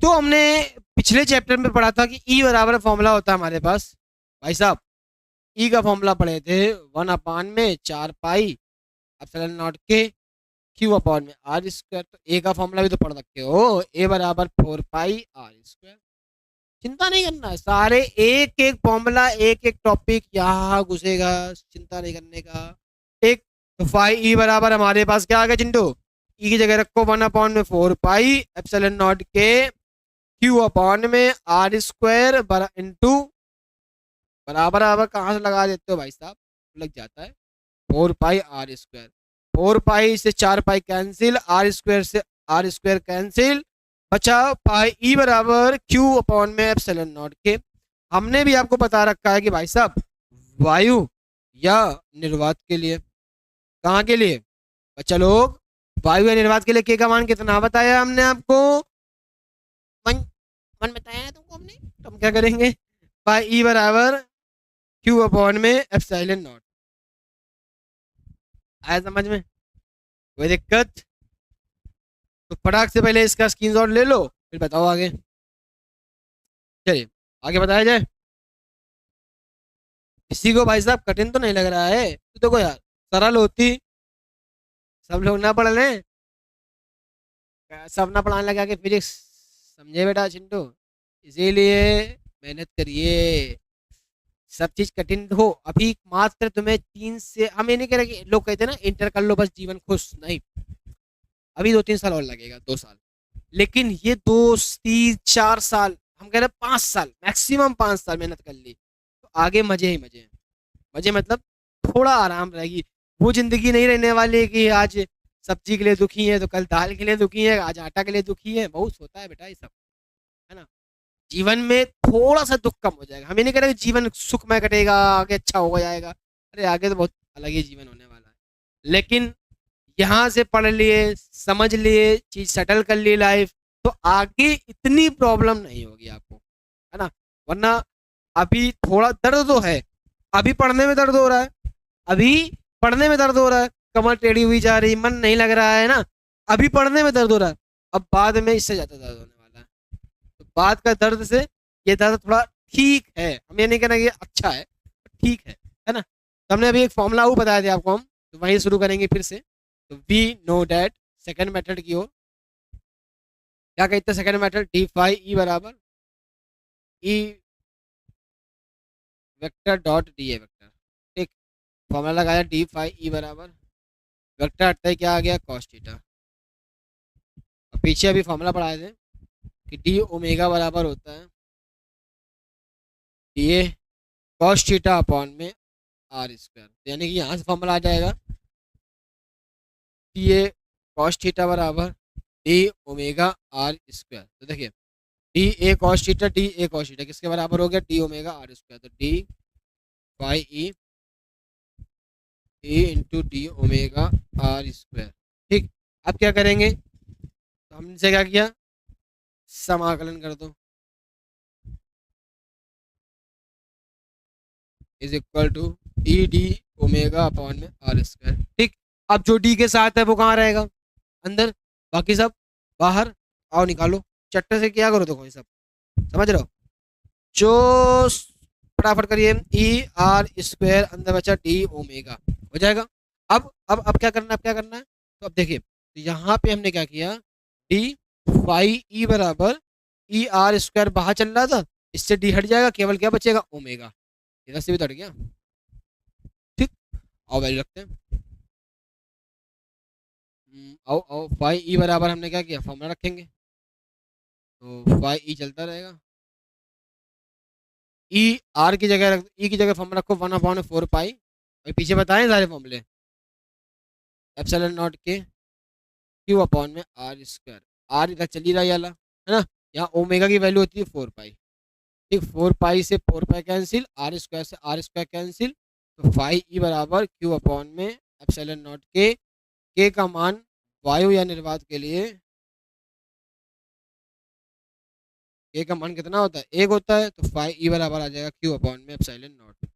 तो हमने पिछले चैप्टर में पढ़ा था कि ई बराबर फॉर्मूला होता है हमारे पास, भाई साहब ई का फॉर्मूला पढ़े थे 1/4 पाई एप्सिलॉन नॉट के क्यू अपॉन में आर स्क्वायर। तो ए का फॉर्मूला भी तो पढ़ रखे हो, ए बराबर 4 पाई आर स्क्वायर। चिंता नहीं करना, सारे एक एक फॉर्मूला, एक एक टॉपिक यहाँ घुसेगा, चिंता नहीं करने का, ठीक। तो फाई ई बराबर हमारे पास क्या आ गया चिंटू, ई की जगह रखो 1/4 पाई एप्सिलॉन नॉट के क्यू अपॉन में आर स्क्वायर इंटू बराबर बराबर कहाँ से लगा देते हो भाई साहब, लग जाता है 4 पाई आर स्क्वायर। 4 पाई से 4 पाई कैंसिल, आर स्क्वायर से आर स्क्वायर कैंसिल, बचा पाई ई बराबर क्यू अपॉन में एप्सिलॉन नॉट के। हमने भी आपको बता रखा है कि भाई साहब वायु या निर्वात के लिए, कहाँ के लिए बच्चा लोग, वायु या निर्वात के लिए के का मान कितना बताया हमने आपको, 1 बताया है तुमको हमने। तो हम क्या करेंगे, पाई ई बराबर क्यू अपॉन में एप्सिलॉन नॉट। आया समझ में, कोई दिक्कत, तो फटाक से पहले इसका स्क्रीनशॉट ले लो, फिर बताओ आगे। चलिए आगे बताया जाए। किसी को भाई साहब कठिन तो नहीं लग रहा है, तो देखो यार सरल होती, सब लोग ना पढ़ लें, सब ना पढ़ाने लगा के फिजिक्स, समझे बेटा चिंटू, इसीलिए मेहनत करिए, सब चीज कठिन हो। अभी मात्र तुम्हें 3 से, हम ये नहीं कह रहे कि लोग कहते हैं ना इंटर कर लो बस जीवन खुश, नहीं, अभी 2-3 साल और लगेगा, 2 साल, लेकिन ये 2-3-4 साल हम कह रहे हैं 5 साल, मैक्सिमम 5 साल मेहनत कर ली, तो आगे मजे ही मजे हैं। मजे मतलब थोड़ा आराम रहेगी। वो जिंदगी नहीं रहने वाली कि आज सब्जी के लिए दुखी है तो कल दाल के लिए दुखी है, आज आटा के लिए दुखी है। बहुत होता है बेटा ये सब, है ना। जीवन में थोड़ा सा दुख कम हो जाएगा। हम ये नहीं कह रहे कि जीवन सुखमय कटेगा, आगे अच्छा हो जाएगा। अरे आगे तो बहुत अलग ही जीवन होने वाला है। लेकिन यहाँ से पढ़ लिए, समझ लिए, चीज सेटल कर ली लाइफ, तो आगे इतनी प्रॉब्लम नहीं होगी आपको, है ना। वरना अभी थोड़ा दर्द तो है, अभी पढ़ने में दर्द हो रहा है, अभी पढ़ने में दर्द हो रहा है, कमर टेढ़ी हुई जा रही, मन नहीं लग रहा है ना, अभी पढ़ने में दर्द हो रहा है। अब बाद में इससे ज्यादा दर्द होने वाला है। तो बाद का दर्द से ये दर्द थोड़ा ठीक है। हम ये नहीं कहना कि अच्छा है, ठीक है ना। तो हमने अभी एक फॉर्मूला वो बताया था आपको हम, तो वहीं शुरू करेंगे फिर से। तो we know that second method की ओर क्या कहते हैं। Second method D phi E बराबर E vector dot D A vector. ठीक, फॉर्मूला लगाया डी फाई ई बराबर वेक्टर हटता है क्या आ गया, कॉस थीटा। और पीछे अभी फॉर्मूला पढ़ाए थे कि डी ओमेगा बराबर होता है D A cos theta upon में आर स्क्वायर। यानी कि यहाँ से फॉर्मूला आ जाएगा डी ए कॉस थीटा बराबर डी ओमेगा आर स्क्वायर। तो देखिए D A cos theta, D A cos theta किसके बराबर हो गया, डी ओमेगा आर स्क्वायर। तो D phi E A into D omega R square. ठीक, अब क्या करेंगे, तो हमने क्या किया, समाकलन कर दो is equal to E D omega upon में आर स्क्वायर। ठीक, अब जो डी के साथ है वो कहाँ रहेगा, अंदर, बाकी सब बाहर। आओ निकालो चट्टे से, क्या करो देखो ये सब समझ रहे हो। जो फटाफट करिए, ई आर स्क्वायर अंदर बचा डी ओमेगा हो जाएगा। अब क्या करना है, अब क्या करना है, तो अब देखिए तो यहाँ पे हमने क्या किया, डी फाई ई बराबर ई आर स्क्वायर बाहर चल रहा था, इससे डी हट जाएगा, केवल क्या बचेगा, ओमेगा। इधर से भी तो हट गया। ठीक, आओ वैल्यू रखते हैं। आओ आओ फाई ई बराबर हमने क्या किया, फॉर्मूला रखेंगे। तो फाई ई चलता रहेगा, ई आर की जगह रख, ई की जगह फॉर्मूला रखो 1/4 पाई। और पीछे बताएं सारे फॉर्मूले, एप्सिलॉन नॉट के क्यू अपॉन में आर स्क्वायर। आर इधर चली रहा है वाला, है ना। यहाँ ओमेगा की वैल्यू होती है 4 पाई। ठीक, 4 पाई से 4 पाई कैंसिल, आर स्क्वायर से आर स्क्वायर कैंसिल। तो फाई ई बराबर क्यू अपॉन में एप्सिलॉन नॉट के का मान वायु या निर्वात के लिए के का मान कितना होता है, 1 होता है। तो फाई ई बराबर आ जाएगा क्यू अपॉन में एप्सिलॉन नॉट।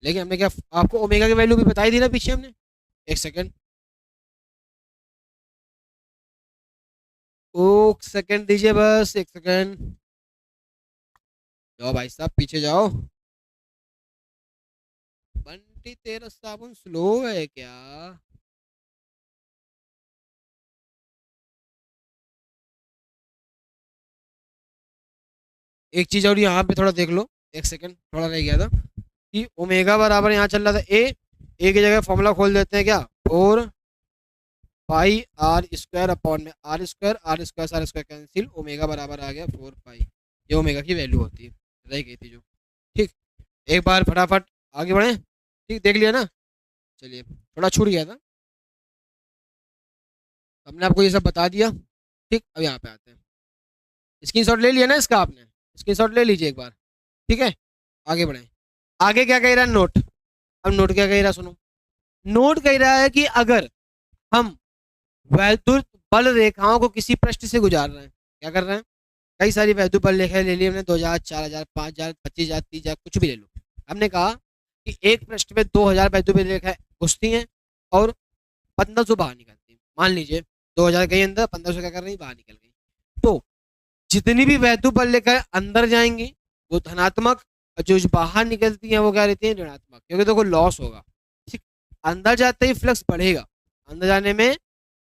लेकिन हमने क्या, आपको ओमेगा की वैल्यू भी बताई थी ना पीछे हमने। एक सेकेंड, ओ सेकेंड दीजिए बस, एक सेकेंड। जाओ भाई साहब पीछे जाओ। बंटी तेरा साबुन स्लो है क्या। एक चीज और यहाँ पे थोड़ा देख लो, एक सेकंड थोड़ा रह गया था कि ओमेगा बराबर यहाँ चल रहा था ए की जगह फॉर्मूला खोल देते हैं क्या, 4 पाई आर स्क्वायर अपॉन में R square, R square R square cancel, omega बराबर आ गया 4 पाई। ये ओमेगा की वैल्यू होती है, रह गई थी जो। ठीक, एक बार फटाफट आगे बढ़े। ठीक, देख लिया ना। चलिए थोड़ा छूट गया था, हमने आपको ये सब बता दिया। ठीक, अब यहाँ पे आते हैं। स्क्रीनशॉट ले लिया ना इसका आपने, स्क्रीनशॉट ले लीजिए एक बार। ठीक है, आगे बढ़े। आगे क्या कह रहा है, नोट। अब नोट क्या कह रहा है सुनो। नोट कह रहा है कि अगर हम वैद्युत बल रेखाओं को किसी पृष्ठ से गुजार रहे हैं, क्या कर रहे हैं, कई सारी वैद्युत बल रेखाएं ले ली हमने, 2000 4000 5000 25000 30,000 कुछ भी ले लो। हमने कहा कि एक पृष्ठ में 2000 वैद्युत बल रेखाएं घुसती हैं और 1500 बाहर निकलती हैं। मान लीजिए 2000 गई अंदर, 1500 क्या कर रही, बाहर निकल गई। तो जितनी भी वैद्युत बल रेखाएं अंदर जाएंगी वो धनात्मक, और जो बाहर निकलती हैं वो क्या रहती है, ऋणात्मक, क्योंकि तो कोई लॉस होगा। ठीक, अंदर जाते ही फ्लक्स बढ़ेगा, अंदर जाने में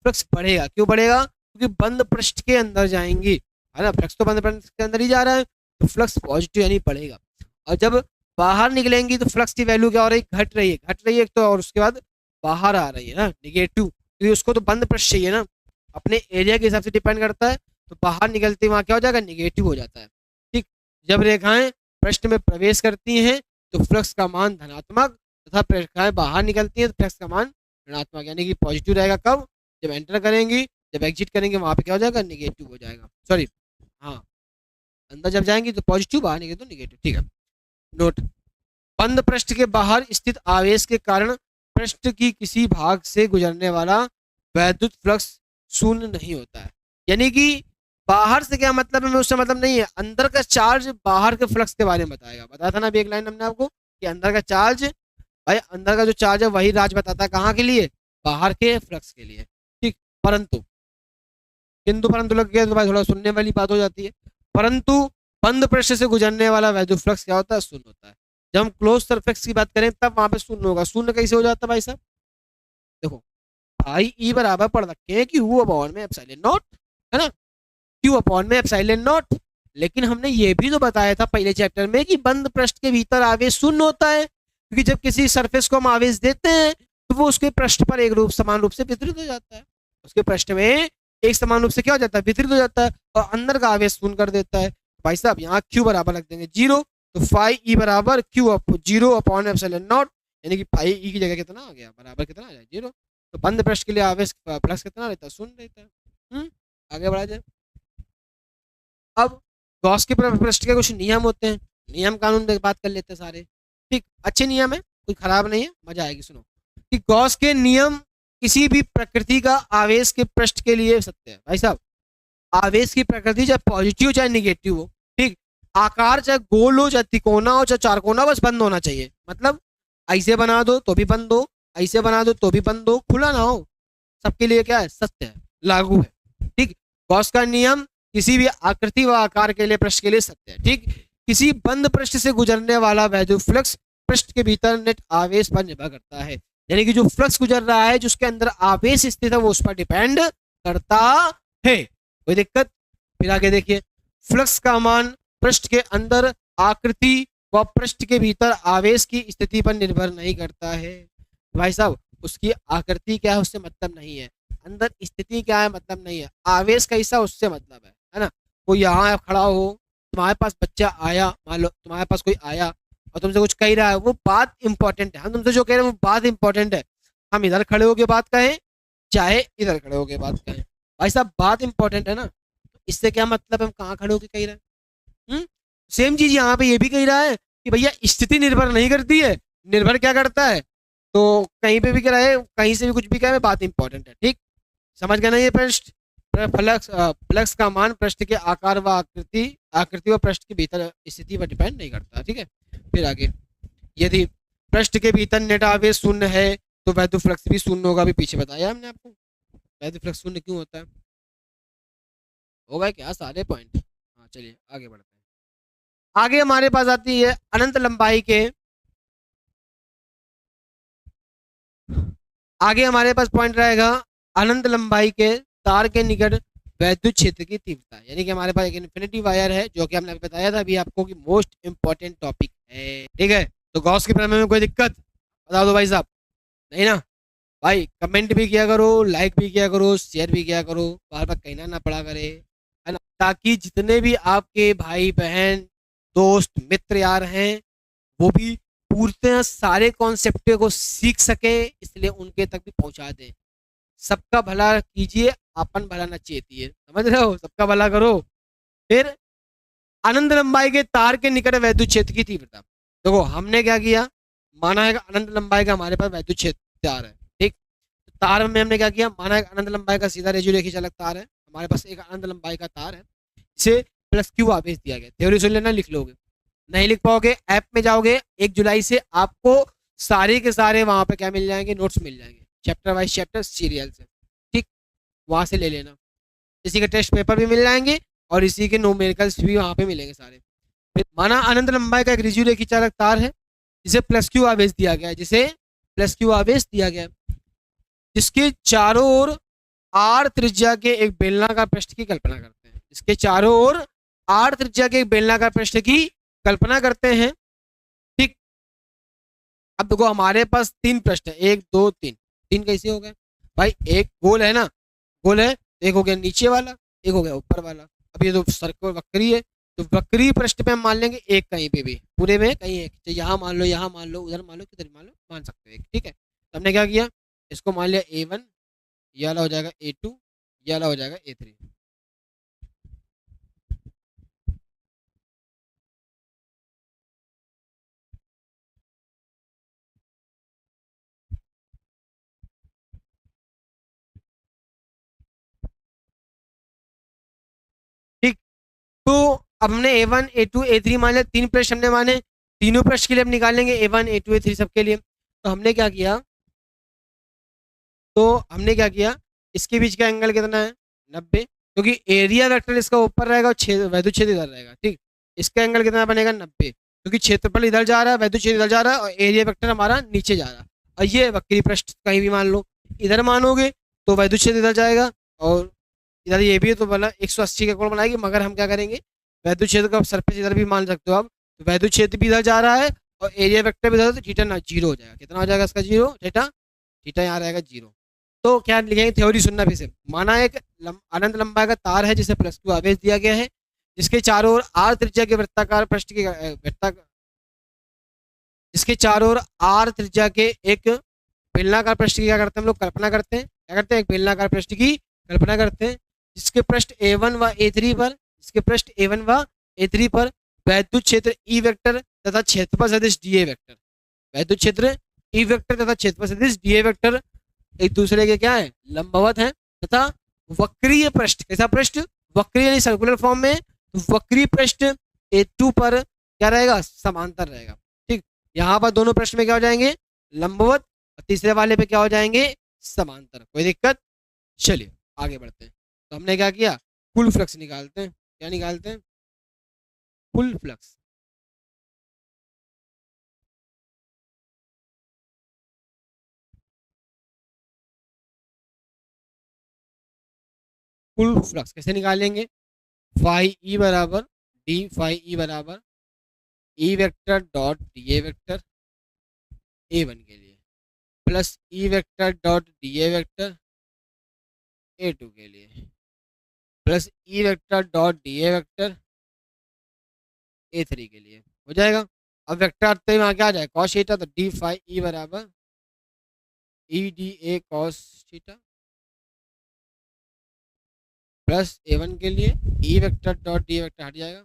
फ्लक्स बढ़ेगा। क्यों बढ़ेगा, क्योंकि बंद पृष्ठ के अंदर जाएंगी, है ना। फ्लक्स तो बंद पृष्ठ के अंदर ही जा रहा है, तो फ्लक्स पॉजिटिव यानी बढ़ेगा। और जब बाहर निकलेंगी तो फ्लक्स की वैल्यू क्या हो रही है, घट रही है, घट रही है तो, और उसके बाद बाहर आ रही है ना, निगेटिव, क्योंकि उसको तो बंद पृष्ठ चाहिए ना, अपने एरिया के हिसाब से डिपेंड करता है। तो बाहर निकलते वहाँ क्या हो जाएगा, निगेटिव हो जाता है। जब रेखाएं पृष्ठ में प्रवेश करती हैं तो फ्लक्स का मान धनात्मक तथा रेखाएं बाहर निकलती हैं तो फ्लक्स का मान ऋणात्मक, यानी कि पॉजिटिव रहेगा कब, जब एंटर करेंगी, जब एग्जिट करेंगे वहां पे क्या हो जाएगा, निगेटिव हो जाएगा। सॉरी, हाँ, अंदर जब जाएंगी तो पॉजिटिव, बाहर निकले तो निगेटिव। ठीक है। नोट, बंद पृष्ठ के बाहर स्थित आवेश के कारण पृष्ठ की किसी भाग से गुजरने वाला वैद्युत फ्लक्स शून्य नहीं होता है। यानी कि बाहर से क्या मतलब है, उससे मतलब नहीं है, अंदर का चार्ज बाहर के फ्लक्स के बारे में बताएगा। बताया था ना अभी एक लाइन हमने आपको कि अंदर का चार्ज, भाई अंदर का जो चार्ज है वही राज बताता है कहाँ के लिए, बाहर के फ्लक्स के लिए। ठीक, परंतु किंतु परंतु लग गया तो भाई थोड़ा सुनने वाली बात हो जाती है। परंतु बंद पृष्ठ से गुजरने वाला वैद्युत फ्लक्स क्या होता है, शून्य होता है। जब हम क्लोज सरफेस की बात करें तब वहां पे शून्य होगा। शून्य कैसे हो जाता है भाई साहब, देखो भाई ई बराबर पढ़ रखे हैं कि यू अपॉन में एप्सिलॉन नॉट, है ना, क्यू अपॉन में एप्सिलॉन नॉट। लेकिन हमने ये भी तो बताया था पहले चैप्टर में कि बंद पृष्ठ के भीतर आवेश शून्य होता है, क्योंकि जब किसी सरफेस को हम आवेश देते हैं तो वो उसके पृष्ठ पर एक रूप समान रूप से वितरित हो जाता है, उसके पृष्ठ में एक समान रूप से क्या हो जाता है, वितरित हो जाता है, और अंदर का आवेश शून्य कर देता है। भाई साहब यहाँ क्यू बराबर रख देंगे 0, तो फाई ई बराबर क्यू 0 अपॉन एप्सिलॉन नॉट, यानी कि फाई ई की जगह कितना आ गया, बराबर कितना आ जाए 0। तो बंद पृष्ठ के लिए आवेश फ्लक्स कितना रहता है, शून्य रहता है। आगे बढ़ा जाए। अब गॉस के पृष्ठ के कुछ नियम होते हैं, नियम कानून पे बात कर लेते हैं सारे। ठीक, अच्छे नियम है, कोई खराब नहीं है, मजा आएगी। सुनो कि गॉस के नियम किसी भी प्रकृति का आवेश के पृष्ठ के लिए सत्य है। भाई साहब आवेश की प्रकृति चाहे पॉजिटिव चाहे निगेटिव हो, ठीक, आकार चाहे गोल हो चाहे तिकोना हो चाहे चारकोना, बस बंद होना चाहिए। मतलब ऐसे बना दो तो भी बंद हो, ऐसे बना दो तो भी बंद हो, खुला ना हो, सबके लिए क्या है, सत्य है, लागू है। ठीक, गॉस का नियम किसी भी आकृति व आकार के लिए पृष्ठ के लिए सत्य है। ठीक, किसी बंद पृष्ठ से गुजरने वाला वैद्युत फ्लक्स पृष्ठ के भीतर नेट आवेश पर निर्भर करता है, यानी कि जो फ्लक्स गुजर रहा है जिसके अंदर आवेश स्थित है वो उस पर डिपेंड करता है। कोई दिक्कत? फिर आगे देखिए, फ्लक्स का मान पृष्ठ के अंदर आकृति व पृष्ठ के भीतर आवेश की स्थिति पर निर्भर नहीं करता है। भाई साहब उसकी आकृति क्या है उससे मतलब नहीं है, अंदर स्थिति क्या है मतलब नहीं है, आवेश कैसा उससे मतलब है ना। कोई यहाँ खड़ा हो, तुम्हारे पास बच्चा आया, मान लो तुम्हारे पास कोई आया और तुमसे कुछ कह रहा है, वो बात इंपॉर्टेंट है, हम तुमसे जो कह रहे हैं वो बात इंपॉर्टेंट है। हम इधर खड़े होके बात कहें चाहे इधर खड़े होके बात कहें, भाई साहब बात इंपॉर्टेंट है ना। तो इससे क्या मतलब हम कहाँ खड़े होके कह रहे हैं। सेम चीज यहाँ पे ये भी कह रहा है कि भैया स्थिति निर्भर नहीं करती है, निर्भर क्या करता है, तो कहीं पे भी क्या रहे, कहीं से भी कुछ भी कहे, बात इंपॉर्टेंट है। ठीक, समझ गए ना। ये पृष्ठ फ्लक्स का मान पृष्ठ के आकार व आकृति व पृष्ठ के भीतर स्थिति पर डिपेंड नहीं करता। ठीक है, फिर आगे, यदि पृष्ठ के भीतर नेट आवेश शून्य है तो वैद्युत फ्लक्स भी शून्य होगा। अभी पीछे बताया हमने आपको वैद्युत फ्लक्स शून्य क्यों होता है, होगा क्या सारे पॉइंट। हाँ चलिए आगे बढ़ते हैं। आगे हमारे पास आती है अनंत लंबाई के, आगे हमारे पास पॉइंट रहेगा अनंत लंबाई के तार के निकट वैद्युत क्षेत्र की तीव्रता, यानी कि हमारे पास एक इन्फिनिटी वायर है जो कि हमने अभी बताया था अभी आपको कि मोस्ट इंपॉर्टेंट टॉपिक है। ठीक है, तो गॉस के प्रमेय में कोई दिक्कत बता दो भाई साहब, नहीं ना। भाई कमेंट भी किया करो, लाइक भी किया करो, शेयर भी किया करो, बार बार कहना ना पड़ा करे, है ना, ताकि जितने भी आपके भाई बहन दोस्त मित्र यार हैं वो भी पूर्णतः सारे कॉन्सेप्ट को सीख सके, इसलिए उनके तक भी पहुंचा दें। सबका भला कीजिए, अपन भला न चेतिए, समझ रहे हो, सबका भला करो। फिर अनंत लंबाई के तार के निकट वैद्युत क्षेत्र की तीव्रता, देखो हमने क्या किया, माना है अनंत लंबाई का हमारे पास वैद्युत क्षेत्र तार है। ठीक, तार में हमने क्या किया, माना है अनंत लंबाई का सीधा रेडियो रेखी चालक तार है, हमारे पास एक अनंत लंबाई का तार है, इसे प्लस क्यू आवेश दिया गया। थ्योरी सुन लेना, लिख लोगे, नहीं लिख पाओगे ऐप में जाओगे, 1 जुलाई से आपको सारे के सारे वहां पे क्या मिल जाएंगे, नोट्स मिल जाएंगे, चैप्टर वाइज चैप्टर सीरियल से। ठीक, वहां से ले लेना, इसी के टेस्ट पेपर भी मिल जाएंगे और इसी के न्यूमेरिकल्स भी वहां पे मिलेंगे सारे। फिर माना अनंत लंबाई का एक रेडियो रेखी चालक तार है जिसे प्लस क्यू आवेश दिया गया है, जिसे प्लस क्यू आवेश दिया गया है, जिसके चारों ओर आर त्रिज्या के एक बेलनाकार पृष्ठ की कल्पना करते हैं, इसके चारों ओर आर त्रिज्या के एक बेलनाकार पृष्ठ की कल्पना करते हैं। ठीक, अब देखो हमारे पास 3 पृष्ठ है, 1 2 3, 3 कैसे हो गए भाई, एक गोल है ना, गोल है, एक हो गया नीचे वाला, एक हो गया ऊपर वाला। अब ये तो सर्कल वक्री है, तो वक्री पृष्ठ पे हम मान लेंगे एक, कहीं पे भी पूरे में कहीं एक, चाहे यहाँ मान लो, यहाँ मान लो, उधर मान लो, किधर मान लो, मान सकते हो एक, ठीक है। तो हमने क्या किया, इसको मान लिया A1, ये वाला हो जाएगा A2, ये वाला हो जाएगा A3। ठीक। तो अब हमने A1 A2 A3 मान लिया, तीन पृष्ठ हमने माने, तीनों पृष्ठ के लिए हम निकाल लेंगे A1 A2 A3 सबके लिए। तो हमने क्या किया, तो हमने क्या किया, इसके बीच का एंगल कितना है, 90, क्योंकि एरिया वेक्टर इसका ऊपर रहेगा और छेद वैद्युत छेद इधर रहेगा, ठीक। इसका एंगल कितना बनेगा, 90, क्योंकि क्षेत्रफल इधर जा रहा है, वैद्युत छेद इधर जा रहा है, और एरिया वेक्टर हमारा नीचे जा रहा है। और ये वक्री पृष्ठ कहीं भी मान लो, इधर मानोगे तो वैद्युत छेद इधर जाएगा, और इधर ये भी है, तो मतलब 180 का कोण बनाएगी। मगर हम क्या करेंगे, वैद्युत छेद का सरफेस इधर भी मान सकते हो आप, तो वैद्युत छेद भी इधर जा रहा है और एरिया वेक्टर भी इधर, तो थीटा ना जीरो हो जाएगा। कितना हो जाएगा इसका, जीरो, थीटा, थीटा यहाँ रहेगा जीरो। तो क्या लिखेंगे, थ्योरी सुनना फिर से। माना एक अनंत लंबाई का तार है जिसे प्लस क्यू आवेश दिया गया है, जिसके चारों ओर आर त्रिज्या के वृत्ताकार पृष्ठ के जिसके चारों ओर आर त्रिज्या के एक बेलनाकार पृष्ठ की क्या करते हैं हम लोग, कल्पना करते हैं। क्या करते हैं, एक बेलनाकार पृष्ठ की कल्पना करते हैं, जिसके पृष्ठ A1 व A3 पर, जिसके पृष्ठ A1 व A3 पर वैद्युत क्षेत्र E वेक्टर तथा क्षेत्रफल सदिश dA वेक्टर, वैद्युत क्षेत्र E वेक्टर तथा क्षेत्रफल सदिश dA वेक्टर एक दूसरे के क्या है, लंबवत है, तथा वक्रीय पृष्ठ, कैसा पृष्ठ, वक्रीय यानी सर्कुलर फॉर्म में, तो वक्रीय पृष्ठ A2 पर क्या रहेगा, समांतर रहेगा, ठीक। यहाँ पर दोनों पृष्ठ में क्या हो जाएंगे, लंबवत, और तीसरे वाले पे क्या हो जाएंगे, समांतर। कोई दिक्कत, चलिए आगे बढ़ते हैं। तो हमने क्या किया, कुल फ्लक्स निकालते हैं। क्या निकालते हैं, कुल फ्लक्स। कुल फ्लक्स कैसे निकालेंगे, फाई ई बराबर डी फाई ई बराबर E vector dot D A vector A1 के लिए, plus E vector dot D A vector A2 के लिए, plus E vector dot D A vector A3 के लिए। हो जाएगा। अब वेक्टर आते ही वहाँ क्या आ जाए, कॉस थीटा, तो डी फाई ई बराबर ई D A cos theta, plus A1 के लिए ई वेक्टर डॉट डी वेक्टर हट जाएगा,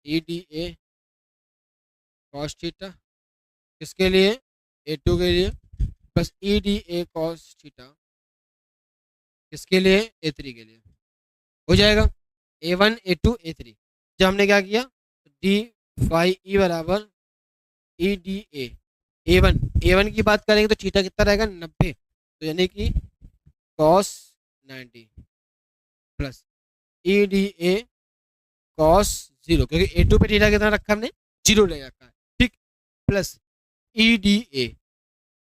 ई डी ए कॉस थीटा, किसके लिए, A2 के लिए, plus E D A cos theta, किसके लिए, A3 के लिए। हो जाएगा। A1 A2 A3, जब हमने क्या किया, डी फाई ई बराबर ई डी ए, A1 की बात करेंगे तो थीटा कितना रहेगा, 90, तो यानी कि cos 90, plus E D A cos 0, क्योंकि A2 पे थीटा कितना रखा हमने, 0 ले रखा है, ठीक, plus E D A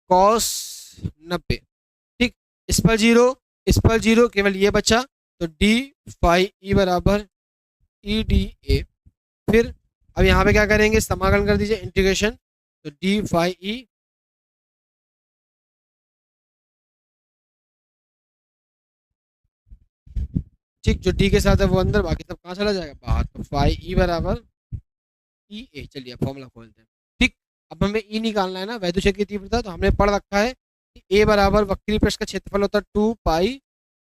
cos 90, ठीक। इस पर 0, इस पर 0, केवल ये बचा, तो डी फाई ई बराबर ई डी ए। फिर अब यहाँ पे क्या करेंगे, समाकलन कर दीजिए, इंटीग्रेशन, तो डी फाई ई, ठीक, जो डी के साथ है वो अंदर, बाकी सब कहाँ चला जाएगा, बाहर, तो फाई ई बराबर ई ए। चलिए फॉर्मूला खोलते हैं, ठीक। अब हमें ई निकालना है ना, वैद्युत क्षेत्र की तीव्रता, तो हमने पढ़ रखा है कि ए बराबर वक्री पृष्ठ का क्षेत्रफल होता है 2 पाई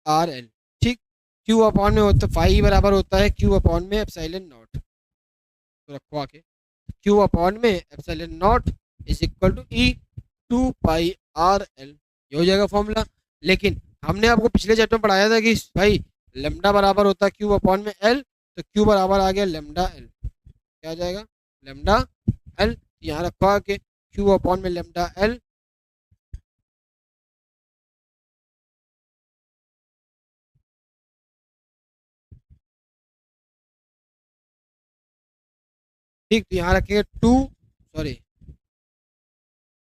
RL, ठीक। क्यू अपॉन में होता है, फाई ई बराबर होता है क्यू अपॉन में एप्सिलॉन नॉट, तो रखो आके, क्यू अपॉन में epsilon not is equal to E 2 pi RL, ये हो जाएगा फॉर्मूला। लेकिन हमने आपको पिछले चैप्टर में पढ़ाया था कि भाई लेमडा बराबर होता है क्यू अपॉन में एल, तो क्यू बराबर आ गया लेमडा एल, क्या आ जाएगा, लेमडा एल। यहाँ रखा कि क्यू अपॉन में लेमडा एल, ठीक। तो यहाँ रखेंगे तो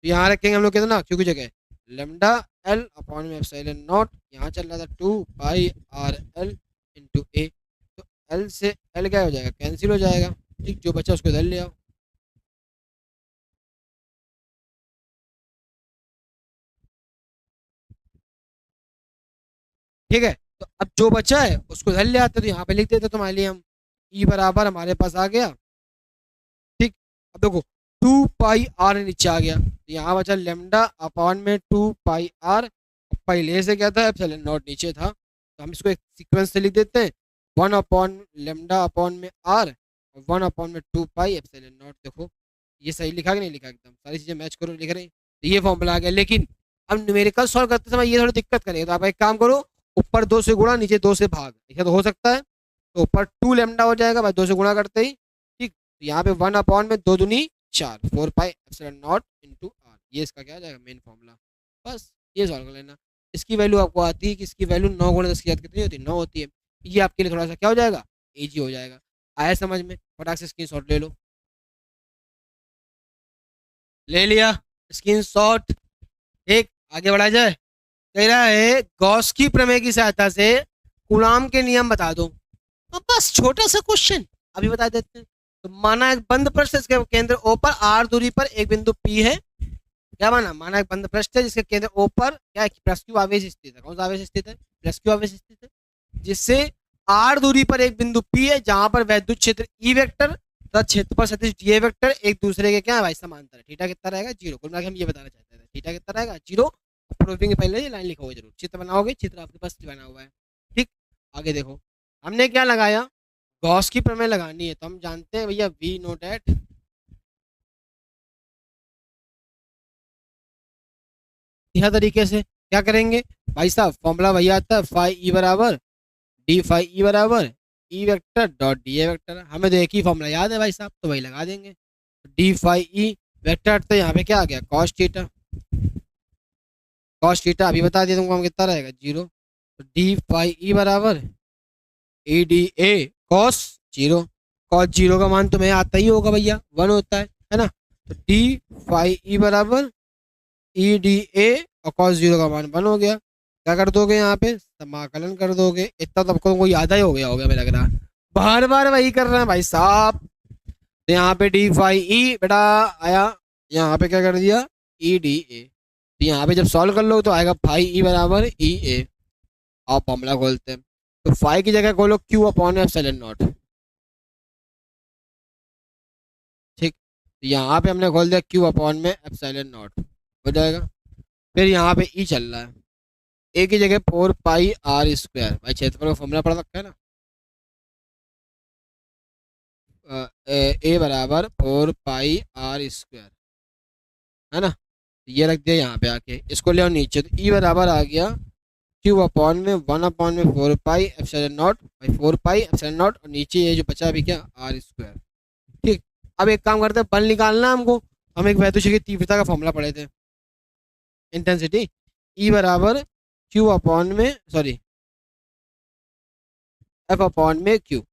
यहाँ रखेंगे हम लोग कितना, क्यू की जगह लेमडा एल अपॉन में एप्सिलॉन नॉट, यहाँ चल रहा था 2 पाई RL इंटू ए, तो एल से एल क्या हो जाएगा, कैंसिल हो जाएगा, ठीक। जो बचा उसको इधर ले आओ, ठीक है। तो अब जो बचा है उसको इधर ले आते, तो यहाँ पे लिख देते तुम्हारे लिए हम। ई बराबर हमारे पास आ गया, ठीक। अब देखो 2 पाई आर नीचे आ गया, तो यहाँ बचा लेमडा अपॉन में 2 पाई आर। पहले से क्या था, एप्सिलॉन नॉट नीचे था, तो हम इसको एक सीक्वेंस से लिख देते हैं, 1/लेमडा अपॉन में आर, 1/में 2 पाई एप्सिलॉन नॉट। देखो ये सही लिखा कि नहीं लिखा, एकदम सारी चीजें मैच करो, लिख रहे हैं, तो ये फॉर्मूला आ गया। लेकिन अब न्यूमेरिकल सॉल्व करते समय ये थोड़ी दिक्कत करेगा, तो आप एक काम करो, ऊपर 2 से गुणा, नीचे 2 से भाग, ऐसा तो हो सकता है। तो ऊपर 2 लेमडा हो जाएगा भाई 2 से गुणा करते ही, ठीक। तो यहाँ पे 1/में 2 दूनी 4, 4 pi epsilon not into R, ये इसका क्या आ जाएगा मेन फॉर्मूला। बस ये सॉल्व कर लेना। इसकी वैल्यू आपको आती है कि इसकी वैल्यू 9 × 10 की घात कितनी होती है, 9 होती है। ये आपके लिए थोड़ा सा क्या हो जाएगा, इजी हो जाएगा। आया समझ में, फटाक से स्क्रीनशॉट ले लो। ले लिया स्क्रीनशॉट, ठीक। आगे बढ़ा जाए, कह रहा है गॉस की प्रमेय की सहायता से कूलाम के नियम बता दो। अब बस छोटा सा क्वेश्चन अभी बता देते हैं। तो माना एक बंद पृष्ठ, इसके केंद्र ओ पर आर दूरी पर एक बिंदु पी है। क्या माना एक बंद पृष्ठ है जिसके केंद्र ओ पर क्या प्लस क्यू आवेश स्थित है। कौन सा आवेश स्थित है, प्लस क्यू आवेश स्थित है, जिससे आर दूरी पर एक बिंदु पी है जहां पर वैद्युत क्षेत्र ई वेक्टर तथा क्षेत्रफल सदिश डी वेक्टर एक दूसरे के क्या है भाई समांतर है। थीटा कितना रहेगा, 0। कुल मिलाकर हम ये बताना चाहते थे, थीटा कितना रहेगा, 0। प्रूविंग पहले ये लाइन लिखा होगा जरूर, चित्र बनाओगे, चित्र आपके पास बना हुआ है, ठीक। आगे देखो हमने क्या लगाया, गॉस की प्रमेय लगानी है, तो हम जानते हैं भैया वी नोट एट यह तरीके से क्या करेंगे भाई साहब, फॉर्मूला वही आता है, फाई ई बराबर डी फाई ई बराबर E vector dot D A vector. हमें तो एक ही फॉर्मूला याद है भाई साहब, तो वही लगा देंगे। डी फाई ई वेक्टर, तो यहाँ पे क्या आ गया, कॉस थीटा। कॉस थीटा अभी बता दिया तुमको हम, कितना रहेगा, 0। तो डी फाई ई बराबर ई डी ए कॉस 0। कॉस 0 का मान तुम्हें आता ही होगा भैया, 1 होता है ना। तो डी फाई ई बराबर ई डी ए और कॉस 0 का मान 1 हो गया। क्या कर दोगे यहाँ पे, समाकलन कर दोगे। इतना तो आपको याद ही हो गया होगा, मुझे लग रहा है बार बार वही कर रहे हैं भाई साहब। तो यहाँ पे डी फाई ई बेटा आया, यहाँ पे क्या कर दिया, ई डी ए। तो यहाँ पे जब सॉल्व कर लो तो आएगा फाई ई बराबर ई ए। आप फॉर्मूला खोलते हैं, तो फाई की जगह खोलो क्यू अपॉन एप्सिलॉन नॉट, ठीक। तो यहाँ पे हमने खोल दिया क्यू अपॉन में एप्सिलॉन नॉट, हो जाएगा। फिर यहाँ पे ई चल रहा है, ए की जगह 4 पाई आर स्क्वायर, भाई क्षेत्रफल का फॉर्मूला पढ़ रखा है ना, ए बराबर 4 पाई आर स्क्वायर, है ना। ये रख दिया यहाँ पे आके, इसको ले आओ नीचे, तो ई बराबर आ गया क्यू अपॉन में 1/में 4 पाई एप्सिलॉन नॉट, भाई 4 पाई एप्सिलॉन नॉट, और नीचे ये जो बचा अभी क्या, आर स्क्वायर, ठीक। अब एक काम करते हैं, बल निकालना हमको। हम एक वैद्युत की तीव्रता का फॉर्मूला पढ़े थे, इंटेंसिटी, ई बराबर क्यू अपॉन में सॉरी एफ अपॉन में क्यू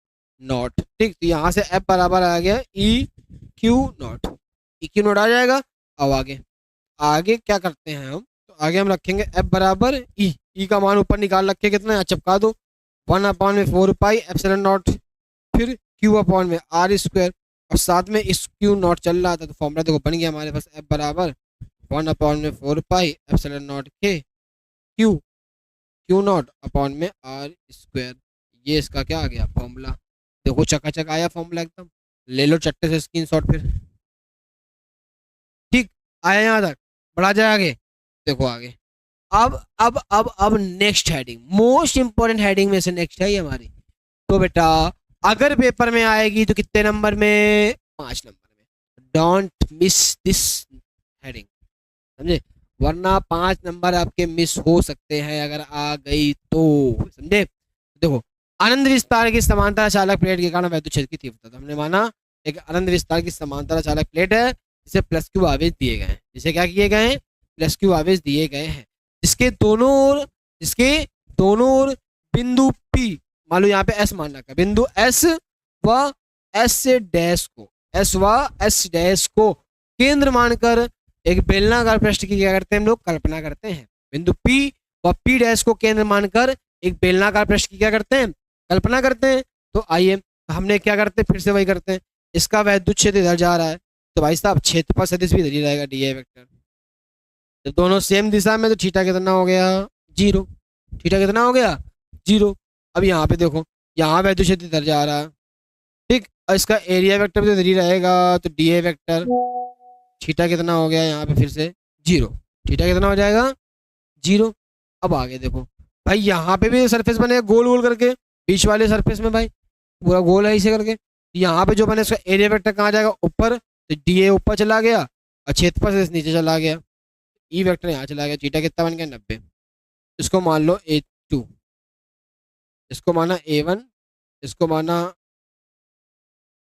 नॉट, ठीक। तो यहाँ से एफ बराबर आ गया E Q naught, E Q naught आ जाएगा। अब आगे आगे क्या करते हैं हम, तो आगे हम रखेंगे एफ बराबर ई, ई का मान ऊपर निकाल रखे कितना है, चिपका दो, 1/में 4 पाई एप्सिलॉन नॉट, फिर क्यू अपॉन में आर स्क्वायर, और साथ में इस क्यू नॉट चल रहा था, तो फॉर्मूला देखो बन गया हमारे पास, एफ बराबर 1/में 4 पाई एप्सिलॉन नॉट के क्यू क्यू नॉट अपॉन में आर स्क्वायर। ये इसका क्या आ गया फॉर्मूला, देखो चकाचक आया फॉर्मूला एकदम। ले लो चट्टे से स्क्रीनशॉट फिर, ठीक। आया यहाँ तक, बढ़ा जाए आगे, देखो आगे। अब next heading, most important heading में से नेक्स्ट है ये हमारी। तो बेटा अगर पेपर में आएगी तो कितने नंबर में, 5 नंबर में। डोंट मिस दिस हेडिंग, समझे, वरना 5 नंबर आपके मिस हो सकते हैं अगर आ गई तो, समझे। देखो आनंद विस्तार की समांतर चालक प्लेट के कारण वैद्युत क्षेत्र की तीव्रता, तो हमने माना एक आनंद विस्तार की समांतर चालक प्लेट है जिसे प्लस क्यू आवेश दिए गए हैं, जिसे क्या किए गए हैं, प्लस क्यू आवेश दिए गए हैं, जिसके दोनों ओर बिंदु P, मान लो यहाँ पे S मान रखा है, बिंदु S व S डैश को केंद्र मानकर एक बेलनाकार पृष्ठ की क्या करते हैं हम लोग, कल्पना करते हैं। बिंदु P व P डैश को केंद्र मानकर एक बेलनाकार पृष्ठ की क्या करते हैं, कल्पना करते हैं। तो आइए हमने क्या करते हैं, फिर से वही करते हैं। इसका वैद्युत क्षेत्र इधर जा रहा है, तो भाई साहब क्षेत्रफल सदिश भी इधर ही रहेगा, डी ए वेक्टर। तो दोनों सेम दिशा में, तो थीटा कितना हो गया, 0। थीटा कितना हो गया, 0। अब यहाँ पे देखो, यहाँ वैद्युत क्षेत्र इधर जा रहा है, ठीक, और इसका एरिया वेक्टर भी तो इधर ही रहेगा, तो डी ए वेक्टर थीटा कितना हो गया यहाँ पे फिर से 0। थीटा कितना हो जाएगा 0। अब आगे देखो भाई, यहाँ पे भी सरफेस बनेगा गोल गोल करके, बीच वाले सरफेस में भाई पूरा गोल है इसे करके। यहाँ पे जो बने इसका एरिया वेक्टर कहाँ जाएगा, ऊपर, तो डी ए ऊपर चला गया और क्षेत्रफल से नीचे चला गया, ई वेक्टर यहाँ चला गया, थीटा कितना बन गया 90। इसको मान लो A2, इसको माना A1, इसको माना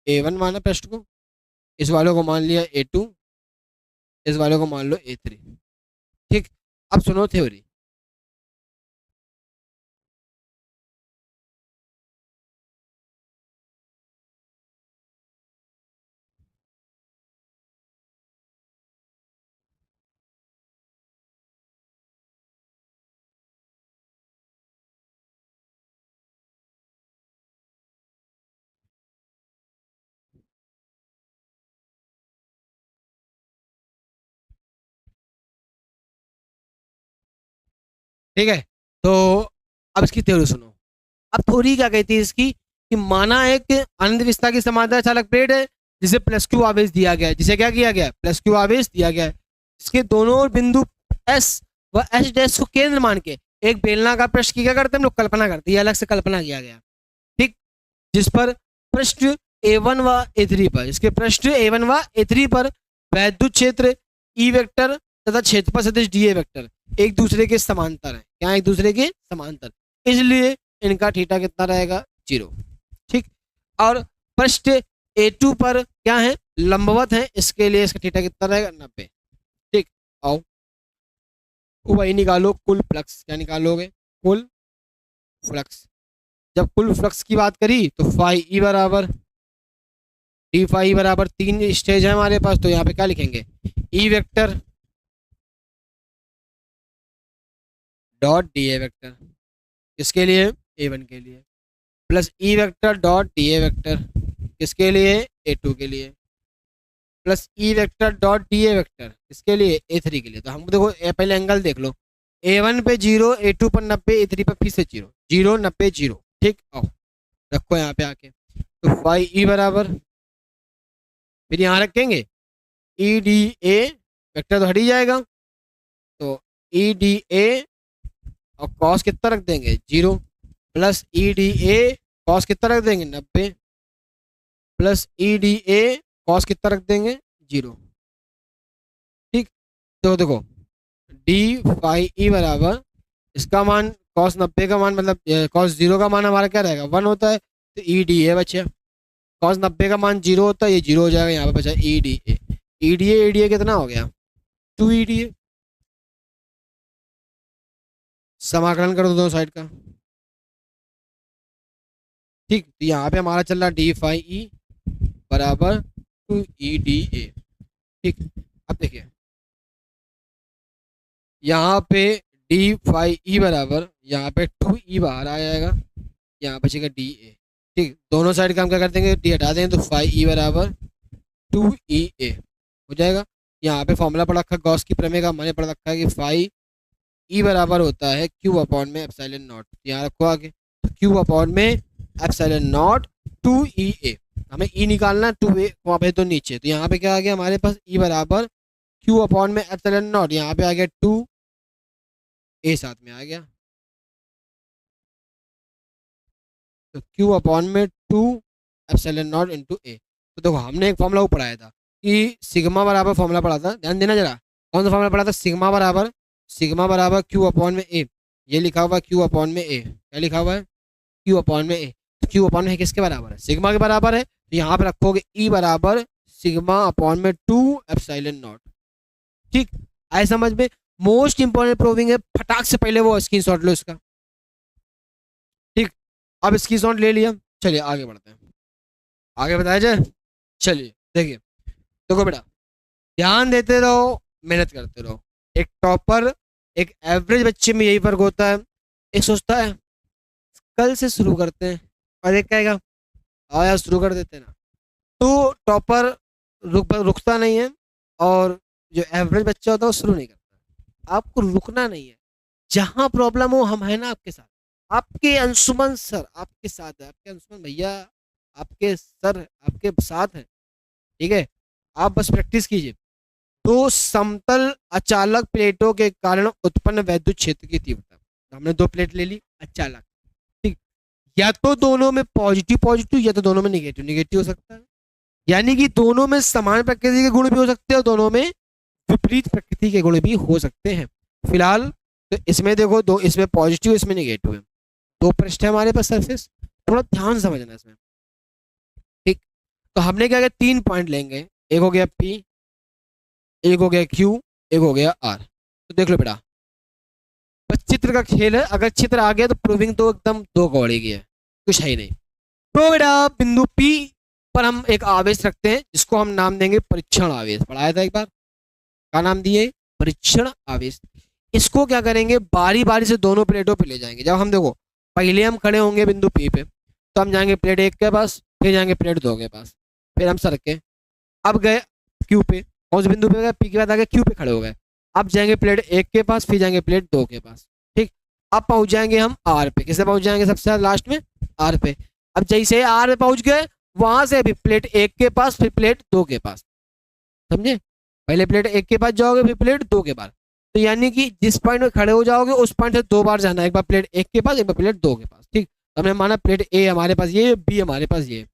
A1 माना पृष्ठ को, इस वालों को मान लिया A2, इस वालों को मान लो A3। ठीक, अब सुनो थ्योरी। ठीक है, तो अब इसकी थ्योरी सुनो। अब थ्योरी क्या कहती है इसकी, कि माना एक अनंत विस्तार की समांतर चालक प्लेट है जिसे प्लस क्यू आवेश दिया गया है, जिसे क्या किया गया है, प्लस क्यू आवेश दिया गया है। इसके दोनों बिंदु एस व एच डैश को केंद्र मान के एक बेलनाकार पृष्ठ की क्या करते हैं हम लोग, कल्पना करते हैं, ये अलग से कल्पना किया गया। ठीक, जिस पर पृष्ठ A1 व A3 पर, इसके पृष्ठ A1 व A3 पर वैद्युत क्षेत्र ई वेक्टर तथा क्षेत्रफल सदिश डी ए वेक्टर एक दूसरे के समांतर है। क्या एक दूसरे के समांतर, इसलिए इनका थीटा कितना रहेगा 0। ठीक, और पृष्ठ A2 पर क्या है, लंबवत है, इसके लिए इसका थीटा कितना रहेगा 90। ठीक, आओ वही निकालो, कुल फ्लक्स। क्या निकालोगे, कुल फ्लक्स। जब कुल फ्लक्स की बात करी तो फाई ई बराबर डी फाई बराबर 3 स्टेज है हमारे पास, तो यहाँ पे क्या लिखेंगे, ई vector dot D A vector, किसके लिए, A1 के लिए, plus E vector dot D A vector किसके लिए, A2 के लिए, plus E vector dot D A vector किसके लिए, A3 के लिए। तो हम देखो पहले एंगल देख लो, A1 पे 0, A2 पर 90, A3 पर फिर से 0, 0 90 0। ठीक, आओ रखो यहाँ पे आके, तो फाई ई बराबर, फिर यहाँ रखेंगे ई डी ए वेक्टर तो हट ही जाएगा, तो ई डी ए और कॉस कितना रख देंगे 0, plus E D A cos कितना रख देंगे 90, plus E D A cos कितना रख देंगे 0। ठीक, तो देखो डी फाई ई बराबर, इसका मान कॉस 90 का मान, मतलब कॉस 0 का मान हमारा क्या रहेगा 1 होता है, तो ई डी ए बचे। कॉस 90 का मान 0 होता है, ये 0 हो जाएगा, यहाँ पे बचा ई डी ए। ई डी ए कितना हो गया 2 ई डी ए। समाकलन कर दो दोनों साइड का। ठीक, तो यहाँ पे हमारा चल रहा डी फाई ई बराबर 2 ई डी ए। ठीक, अब देखिए यहाँ पे डी फाई ई बराबर, यहाँ पे 2 ई बाहर आ जाएगा, यहाँ बचेगा डी ए। ठीक, दोनों साइड का हम क्या कर देंगे, डी हटा देंगे, तो फाई ई बराबर 2 ई ए हो जाएगा। यहाँ पे फॉर्मूला पढ़ रखा है गॉस की प्रमेय का, मैंने पढ़ रखा है कि फाई ई बराबर होता है क्यू अपॉन में एप्सिलॉन नॉट। यहाँ रखो आगे, तो क्यू अपॉन में एप्सिलॉन नॉट 2 ई ए, हमें ई निकालना है, 2 ए वहाँ पे तो नीचे, तो यहाँ पे क्या आ गया हमारे पास ई बराबर क्यू अपॉन में एप्सिलॉन नॉट, यहाँ पे आ गया 2 ए साथ में आ गया, तो क्यू अपॉन में 2 एप्सिलॉन नॉट इंटू ए। तो देखो हमने एक फॉर्मूला पढ़ाया था कि सिग्मा बराबर फॉर्मूला पढ़ा था, ध्यान देना जरा, कौन सा फॉर्मूला पढ़ा था, सिग्मा बराबर क्यू अपॉन में ए, ये लिखा हुआ है क्यू अपॉन में ए, क्या लिखा हुआ है क्यू अपॉन में ए। तो क्यू अपॉन में किसके बराबर है, सिग्मा के बराबर है, तो यहाँ पे रखोगे ई बराबर सिग्मा अपॉन में 2 एप्सिलॉन नॉट। ठीक, आए समझ में, मोस्ट इंपॉर्टेंट प्रूविंग है, फटाक से पहले वो स्क्रीनशॉट लो इसका। ठीक, अब स्क्रीनशॉट ले लिया, चलिए आगे बढ़ते हैं, आगे बताया जाए। चलिए देखिए, देखो बेटा ध्यान देते रहो, मेहनत करते रहो। एक टॉपर एक एवरेज बच्चे में यही फर्क होता है, एक सोचता है कल से शुरू करते हैं, और एक कहेगा हाँ यार शुरू कर देते हैं ना। तो टॉपर रुकता नहीं है, और जो एवरेज बच्चा होता है वो शुरू नहीं करता। आपको रुकना नहीं है, जहाँ प्रॉब्लम हो हम है ना आपके साथ, आपके अंशुमन सर आपके साथ है, आपके अंशुमन भैया आपके सर आपके साथ है, ठीक है। आप बस प्रैक्टिस कीजिए। दो समतल अचालक प्लेटों के कारण उत्पन्न वैद्युत क्षेत्र की तीव्रता, हमने दो प्लेट ले ली अचालक, ठीक। या तो दोनों में पॉजिटिव पॉजिटिव या तो दोनों में निगेटिव निगेटिव हो सकता है, यानी कि दोनों में समान प्रकृति के गुण भी हो सकते हैं और दोनों में विपरीत प्रकृति के गुण भी हो सकते हैं। फिलहाल तो इसमें देखो, दो इसमें पॉजिटिव इसमें निगेटिव है, दो पृष्ठ है हमारे पास सरफेस, थोड़ा ध्यान समझना इसमें, ठीक। तो हमने क्या किया, 3 पॉइंट लेंगे, एक हो गया पी, एक हो गया क्यू, एक हो गया आर। तो देख लो बेटा, बस चित्र का खेल है, अगर चित्र आ गया तो प्रूविंग तो एकदम दो कौड़ी की है, कुछ है ही नहीं। तो बेटा बिंदु पी पर हम एक आवेश रखते हैं जिसको हम नाम देंगे परीक्षण आवेश, पढ़ाया था एक बार, क्या नाम दिए, परीक्षण आवेश। इसको क्या करेंगे, बारी बारी से दोनों प्लेटों पे ले जाएंगे। जब हम देखो पहले हम खड़े होंगे बिंदु पी पे, तो हम जाएंगे प्लेट एक के पास, फिर जाएंगे प्लेट दो के पास, फिर हम सरके अब गए क्यू पे, उस बिंदु पे गए, पी के बाद आगे क्यू पे खड़े हो गए, अब जाएंगे प्लेट एक के पास, फिर जाएंगे प्लेट दो के पास, ठीक। अब पहुंच जाएंगे हम आर पे, किसे पहुंच जाएंगे सबसे लास्ट में, आर पे। अब जैसे आर पे पहुंच गए, वहां से अभी प्लेट एक के पास फिर प्लेट दो के पास, समझे, पहले प्लेट एक के पास जाओगे फिर प्लेट दो के पास। तो यानी कि जिस पॉइंट में खड़े हो जाओगे उस पॉइंट से दो बार जाना है, एक बार प्लेट एक के पास एक बार प्लेट दो के पास, ठीक। तो हमने माना प्लेट ए हमारे पास ये, बी हमारे पास ये,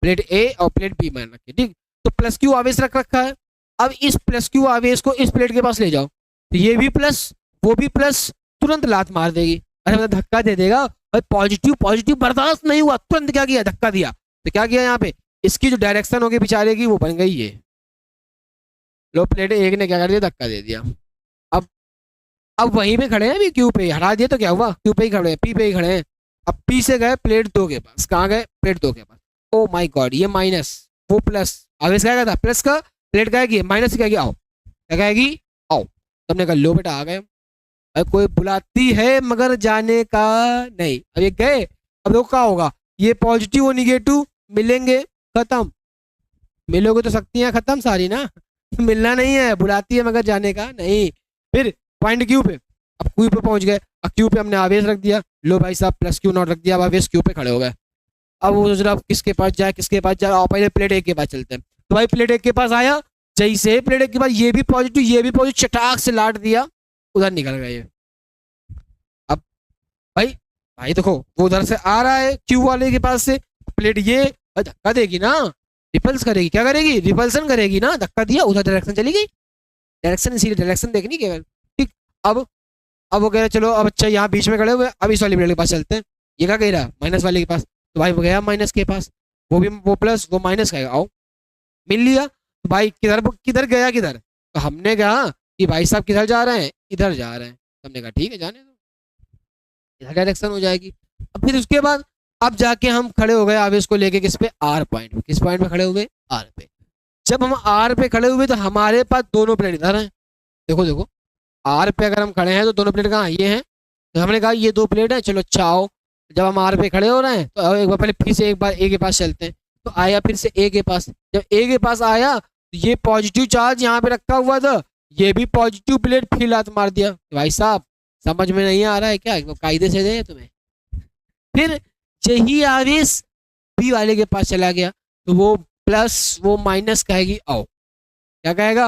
प्लेट ए और प्लेट बी मान रखी, ठीक। तो प्लस क्यू आवेश रख रखा है, अब इस प्लस क्यू आवेश को इस प्लेट के पास ले जाओ, तो ये भी प्लस वो भी प्लस, तुरंत लात मार देगी, अरे मतलब धक्का दे देगा भाई, पॉजिटिव पॉजिटिव बर्दाश्त नहीं हुआ, तुरंत क्या किया, धक्का दिया। तो क्या किया यहाँ पे, इसकी जो डायरेक्शन होगी बेचारे की वो बन गई ये, लो प्लेट एक ने क्या कर दिया, धक्का दे दिया। अब अब वहीं पे खड़े हैं, अभी क्यू पे हटा दिया तो क्या हुआ, क्यू पे ही खड़े हैं, पी पे ही खड़े हैं। अब पी से गए प्लेट दो के पास, कहाँ गए, प्लेट दो के पास, ओ माय गॉड, ये माइनस वो प्लस, आवेश क्या था प्लस का, प्लेट क्या है माइनस क्या आओ, क्या कहेगी आओ। तुमने कहा लो बेटा आ गए। अब कोई बुलाती है मगर जाने का नहीं, अब ये गए, अब देखो क्या होगा, ये पॉजिटिव और निगेटिव मिलेंगे, खत्म, मिलोगे तो शक्तियां खत्म सारी ना, मिलना नहीं है, बुलाती है मगर जाने का नहीं। फिर पॉइंट क्यू पे, अब क्यू पे पहुंच गए, अब क्यू पे हमने आवेश रख दिया, लो भाई साहब प्लस क्यू नॉट रख दिया, अब आवेश क्यू पे खड़े हो गए। अब वो सोच रहा किसके पास जाए किसके पास जाए, और पहले प्लेट एक के पास चलते हैं। तो भाई प्लेट एक के पास आया, जैसे प्लेट एक के पास ये भी पॉजिटिव ये भी पॉजिटिव, चटाक से लाट दिया, उधर निकल गए ये। अब भाई भाई देखो वो उधर से आ रहा है क्यू वाले के पास से, प्लेट ये धक्का देगी ना, रिपल्स करेगी, क्या करेगी, रिपल्सन करेगी ना, धक्का दिया उधर डायरेक्शन चली गई, डायरेक्शन इसी डायरेक्शन देखनी केवल, ठीक। अब वो कह रहे चलो अब अच्छा यहाँ बीच में खड़े हुए, अब इस वाली प्लेट के पास चलते हैं, ये क्या कह रहा है माइनस वाले के पास, तो भाई वो गया माइनस के पास, वो भी वो प्लस वो माइनस का, आओ मिल लिया। तो भाई किधर किधर गया किधर, तो हमने कहा कि भाई साहब किधर जा रहे हैं, इधर जा रहे हैं, तो हमने कहा ठीक है जाने दो, इधर डायरेक्शन हो जाएगी। अब फिर उसके बाद अब जाके हम खड़े हो गए आवेश को लेके किस पे, आर पॉइंट पे, किस पॉइंट पे खड़े हुए, आर पे। जब हम आर पे खड़े हुए तो हमारे पास दोनों प्लेट इधर हैं, देखो देखो आर पे अगर हम खड़े हैं तो दोनों प्लेट कहाँ ये हैं, तो हमने कहा ये दो प्लेट है, चलो अच्छा आओ। जब हम आर पे खड़े हो रहे हैं तो एक बार पहले फिर से एक बार ए के पास चलते हैं, तो आया फिर से ए के पास, जब ए के पास आया तो ये पॉजिटिव चार्ज यहाँ पे रखा हुआ था, ये भी पॉजिटिव प्लेट फिर लात मार दिया। भाई साहब समझ में नहीं आ रहा है क्या, कायदे से दे तुम्हें। फिर यही आवेश बी वाले के पास चला गया, तो वो प्लस वो माइनस कहेगी आओ, क्या कहेगा,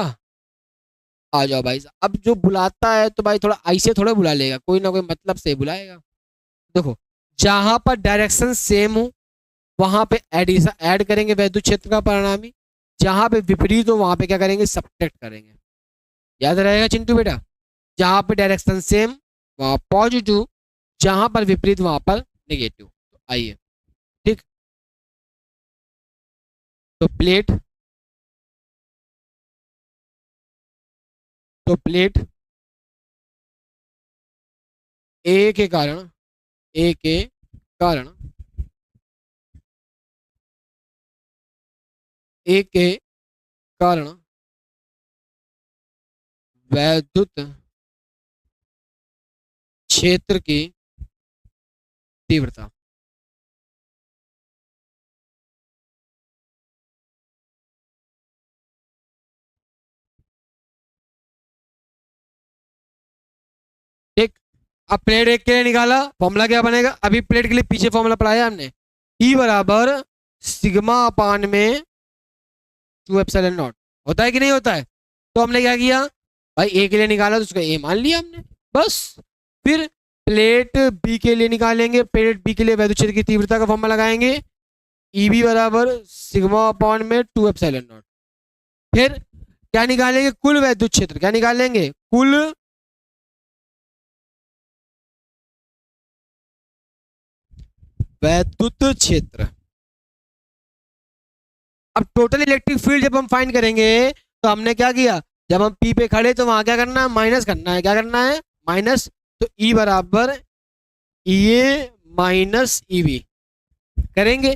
आ जाओ भाई साहब। अब जो बुलाता है तो भाई थोड़ा ऐसे थोड़ा बुला लेगा, कोई ना कोई मतलब से बुलाएगा। देखो जहां पर डायरेक्शन सेम हो वहां पे एडिशन ऐड करेंगे वैद्युत क्षेत्र का परिणामी, जहां पे विपरीत हो वहां पे क्या करेंगे, सब्ट्रैक्ट करेंगे, याद रहेगा चिंटू बेटा, जहां पे डायरेक्शन सेम वहां पॉजिटिव, जहां पर विपरीत वहां पर नेगेटिव। तो आइए, ठीक। तो प्लेट ए के कारण, ए के कारण, ए के कारण वैद्युत क्षेत्र की तीव्रता, ठीक। अब प्लेट एक के लिए निकाला, फॉर्मूला क्या बनेगा, अभी प्लेट के लिए पीछे फॉर्मूला पढ़ाया हमने, ई बराबर सिग्मा अपान में 2 एप्सिलॉन नॉट, होता है कि नहीं होता है। तो हमने क्या किया भाई, ए के लिए निकाला तो उसका ए मान लिया हमने, बस। फिर प्लेट बी के लिए निकालेंगे, प्लेट बी के लिए वैद्युत क्षेत्र की तीव्रता का फॉर्मूला लगाएंगे, ई बी बराबर सिग्मा अपॉन में 2 एप्सिलॉन नॉट। फिर क्या निकालेंगे, कुल वैद्युत क्षेत्र, क्या निकालेंगे, कुल वैद्युत क्षेत्र। अब टोटल इलेक्ट्रिक फील्ड जब हम फाइंड करेंगे तो हमने क्या किया, जब हम पी पे खड़े तो वहां क्या करना है, माइनस करना है, क्या करना है, माइनस। तो ई बराबर ई ए माइनस ई बी करेंगे,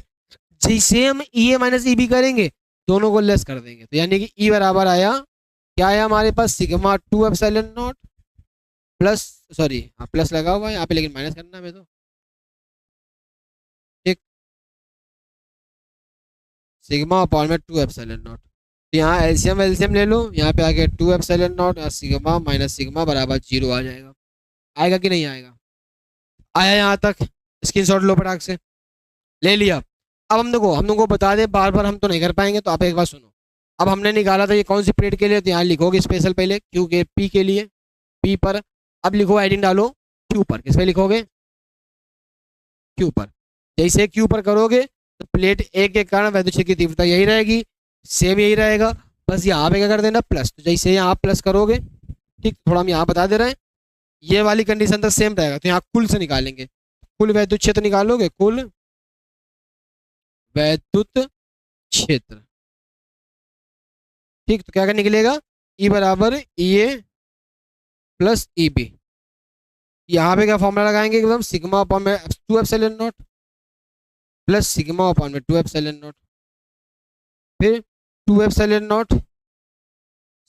जिसे हम ई ए माइनस ई बी करेंगे दोनों को लेस कर देंगे, तो यानी कि ई बराबर आया, क्या आया हमारे पास, sigma 2 epsilon naught plus, sorry हाँ प्लस लगा हुआ है यहाँ पे लेकिन माइनस करना है हमें, तो ठीक, सिग्मा अपॉन में 2 एप्सिलॉन नॉट। तो यहाँ एलसीएम एलसीएम ले लो, यहाँ पे आके 2 एप्सिलॉन नॉट और सिग्मा माइनस सिग्मा बराबर 0 आ जाएगा। आएगा कि नहीं आएगा, आया यहाँ तक, स्क्रीनशॉट लो फटाक से, ले लिया। अब हम देखो, हम तुमको बता दें, बार बार हम तो नहीं कर पाएंगे, तो आप एक बार सुनो। अब हमने निकाला था ये कौन सी प्लेट के लिए, तो यहाँ लिखोगे स्पेशल पहले क्यू के, पी के लिए, पी पर। अब लिखो हेडिंग डालो क्यू पर, किस पे लिखोगे, क्यू पर। जैसे क्यू पर करोगे तो प्लेट ए के कारण वैद्युत क्षेत्र की तीव्रता यही रहेगी, सेम यही रहेगा, बस यहाँ पे क्या कर देना प्लस। तो जैसे यहाँ प्लस करोगे, ठीक, थोड़ा हम यहाँ बता दे रहे हैं, ये वाली कंडीशन तक सेम रहेगा। तो यहाँ कुल से निकालेंगे, कुल वैद्युत क्षेत्र निकालोगे, कुल वैद्युत क्षेत्र, ठीक। तो क्या निकलेगा, ई बराबर E A plus E B, यहाँ पे क्या फॉर्मूला लगाएंगे, एकदम सिग्मा अपॉन में 2 epsilon naught plus sigma upon में 2 एप्सिलॉन नॉट, फिर 2 epsilon not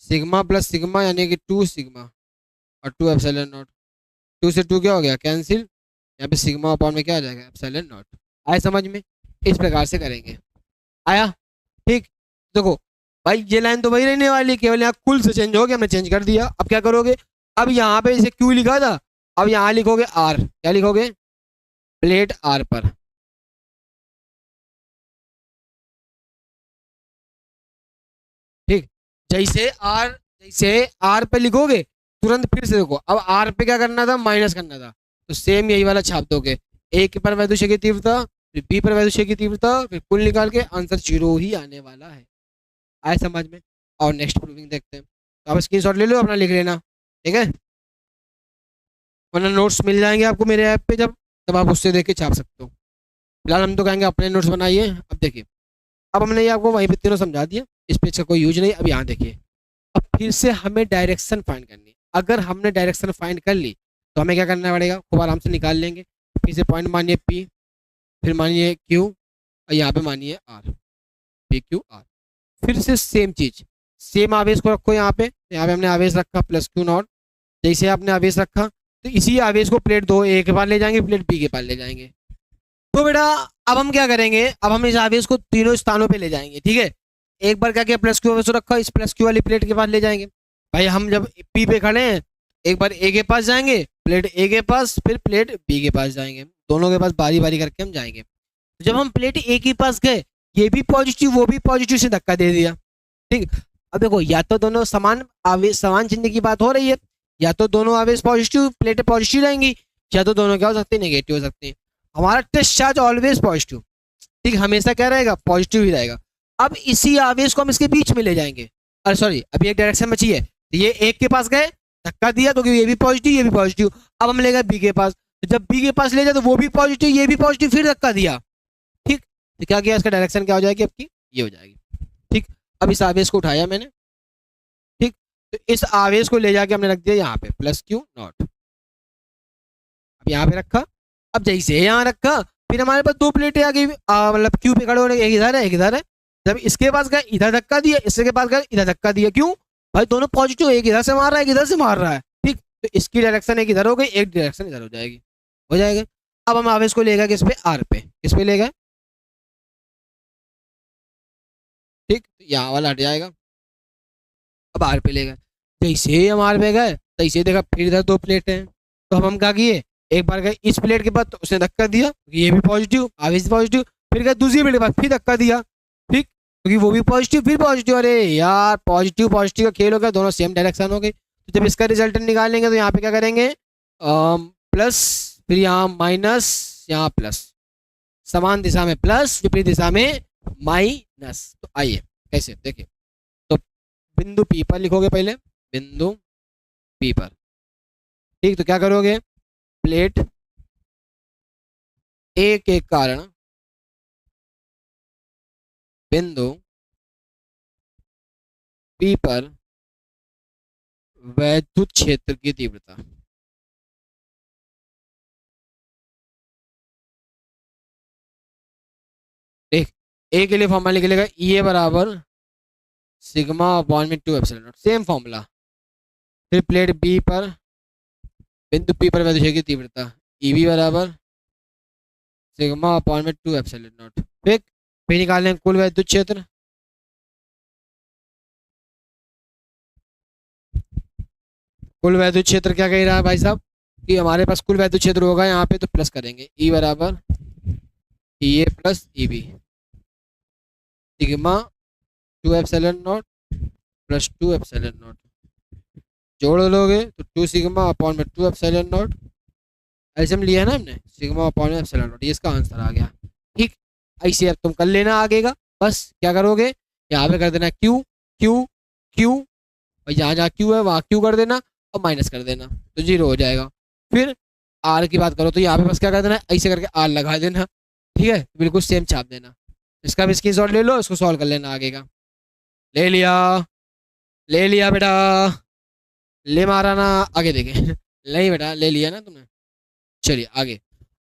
sigma plus sigma यानी कि 2 सिग्मा और 2 एप्सिलॉन नॉट, 2 से 2 क्या हो गया, कैंसिल, यहाँ पे सिग्मा अपॉन में क्या आ जाएगा, एप्सिलॉन नॉट। आए समझ में, इस प्रकार से करेंगे, आया, ठीक। देखो भाई ये लाइन तो वही रहने वाली, केवल यहाँ कुल से चेंज हो गया, हमने चेंज कर दिया। अब क्या करोगे, अब यहाँ पे इसे क्यू लिखा था, अब यहाँ लिखोगे आर, क्या लिखोगे, प्लेट आर पर, ठीक। जैसे आर पे लिखोगे तुरंत फिर से देखो, अब आर पे क्या करना था, माइनस करना था, तो सेम यही वाला छाप दोगे, ए के पर वैद्युत क्षेत्र की तीव्रता, फिर बी पर वैद्युत क्षेत्र की तीव्रता, फिर कुल निकाल के आंसर 0 ही आने वाला है। आए समझ में, और नेक्स्ट प्रूविंग देखते हैं। तो आप स्क्रीनशॉट ले लो, अपना लिख लेना, ठीक है, वरना नोट्स मिल जाएंगे आपको मेरे ऐप पे, जब तब आप उससे देख के छाप सकते हो। फिलहाल हम तो कहेंगे अपने नोट्स बनाइए। अब देखिए, अब हमने ये आपको वहीं पे तीनों समझा दिया, इस पेज का कोई यूज नहीं। अब यहाँ देखिए, अब फिर से हमें डायरेक्शन फाइंड करनी है। अगर हमने डायरेक्शन फाइंड कर ली तो हमें क्या करना पड़ेगा, खूब आराम से निकाल लेंगे। फिर से पॉइंट मानिए पी, फिर मानिए क्यू, और यहाँ पे मानिए आर, पी क्यू आर। फिर से सेम चीज, सेम आवेश को रखो यहाँ पे, यहाँ पे हमने आवेश रखा प्लस क्यू नॉट, जैसे आपने आवेश रखा तो इसी आवेश को प्लेट 2 ए के पास ले जाएंगे, प्लेट बी के पास ले जाएंगे। तो बेटा अब हम क्या करेंगे, अब हम इस आवेश को तीनों स्थानों पे ले जाएंगे, ठीक है। एक बार क्या किया, प्लस क्यू आवेश रखा, इस प्लस क्यू वाली प्लेट के पास ले जाएंगे। भाई हम जब पी पे खड़े हैं, एक बार ए के पास जाएंगे, प्लेट ए के पास, फिर प्लेट बी के पास जाएंगे, दोनों के पास बारी बारी करके हम जाएंगे। तो जब हम प्लेट ए के पास गए, ये भी पॉजिटिव वो भी पॉजिटिव से धक्का दे दिया, ठीक। अब देखो, या तो दोनों समान आवेश, समान चिन्ह की बात हो रही है, या तो दोनों आवेश पॉजिटिव, प्लेटें पॉजिटिव रहेंगी, या तो दोनों क्या हो सकते हैं, नेगेटिव हो सकते हैं। हमारा टेस्ट चार्ज ऑलवेज पॉजिटिव, ठीक, हमेशा क्या रहेगा, पॉजिटिव ही रहेगा। अब इसी आवेश को हम इसके बीच में ले जाएंगे, अरे सॉरी अभी एक डायरेक्शन बची है, तो ये एक के पास गए, धक्का दिया तो ये भी पॉजिटिव ये भी पॉजिटिव। अब हम ले गए बी के पास, तो जब बी के पास ले जाए तो वो भी पॉजिटिव ये भी पॉजिटिव, फिर धक्का दिया, ठीक। तो क्या किया, इसका डायरेक्शन क्या हो जाएगी आपकी, ये हो जाएगी, ठीक। अब इस आवेश को उठाया मैंने, ठीक, तो इस आवेश को ले जाके हमने रख दिया यहाँ पे प्लस क्यू नॉट, अब यहाँ पे रखा। अब जैसे यहाँ रखा, फिर हमारे पास दो प्लेटें आ गई, मतलब क्यू पे खड़े होने, एक इधर है एक इधर है। जब इसके पास गए इधर धक्का दिया, इसके पास गए इधर धक्का दिया, क्यों भाई, दोनों पॉजिटिव, एक इधर से मार रहा है एक इधर से मार रहा है, ठीक। तो इसकी डायरेक्शन एक इधर हो गई, एक डायरेक्शन इधर हो जाएगी, हो जाएगा। अब हम आवेश को ले गए किस पे, आर पे, किस पे ले गए, ठीक, यहाँ वाला हट जाएगा। अब आर पे ले गए, जैसे हम आर पे गए तैसे देखा फिर इधर दो प्लेटें हैं, तो हम क्या किए, एक बार गए इस प्लेट के पास तो उसने धक्का दिया, ये भी पॉजिटिव, आवेश पॉजिटिव, फिर गए दूसरी प्लेट के पास फिर धक्का दिया, ठीक, क्योंकि वो भी पॉजिटिव फिर पॉजिटिव, अरे यार पॉजिटिव पॉजिटिव का खेल हो गया, दोनों सेम डायरेक्शन हो गई। तो जब इसका रिजल्टेंट निकालेंगे तो यहाँ पे क्या करेंगे, प्लस, फिर यहाँ माइनस, यहाँ प्लस, समान दिशा में प्लस, विपरीत दिशा में माइनस। तो आइए कैसे देखिए, तो बिंदु पी पर लिखोगे पहले, बिंदु पी पर, ठीक, तो क्या करोगे, प्लेट ए के कारण बिंदु पी पर वैद्युत क्षेत्र की तीव्रता, देख ए के लिए फॉर्मूला निकलेगा ई ए बराबर सिग्मा अपॉन में 2 एप्सिलॉन नॉट, सेम फॉर्मूला। फिर प्लेट बी पर बिंदु पी पर वैद्युत क्षेत्र की तीव्रता ई बी बराबर सिग्मा अपॉन में 2 एप्सिलॉन नॉट। फिर निकालने कुल वैद्युत क्षेत्र, कुल वैद्युत क्षेत्र क्या कह रहा है भाई साहब, कि हमारे पास कुल वैद्युत क्षेत्र होगा यहाँ पे, तो प्लस करेंगे ई बराबर E A plus E B sigma 2 epsilon naught plus 2 epsilon naught, जोड़ लोगे तो 2 सिग्मा अपॉन में 2 एप्सिलॉन नॉट, एल्सियम लिया है ना हमने, सिग्मा अपॉन में एप्सिलॉन नॉट, ये इसका आंसर आ गया। ठीक, ऐसे अब तुम कर लेना आगे का, बस क्या करोगे, यहाँ पे कर देना क्यू क्यू क्यू, और जहाँ जहाँ क्यू है वहाँ क्यू कर देना और माइनस कर देना तो जीरो हो जाएगा। फिर आर की बात करो तो यहाँ पे बस क्या कर देना, ऐसे करके आर लगा देना, ठीक है, बिल्कुल सेम छाप देना। इसका भी स्क्रीनशॉट ले लो, इसको सॉल्व कर लेना आगे का। ले लिया, ले लिया बेटा, ले मारा ना, आगे देखें नहीं बेटा ले लिया ना तुमने, चलिए आगे।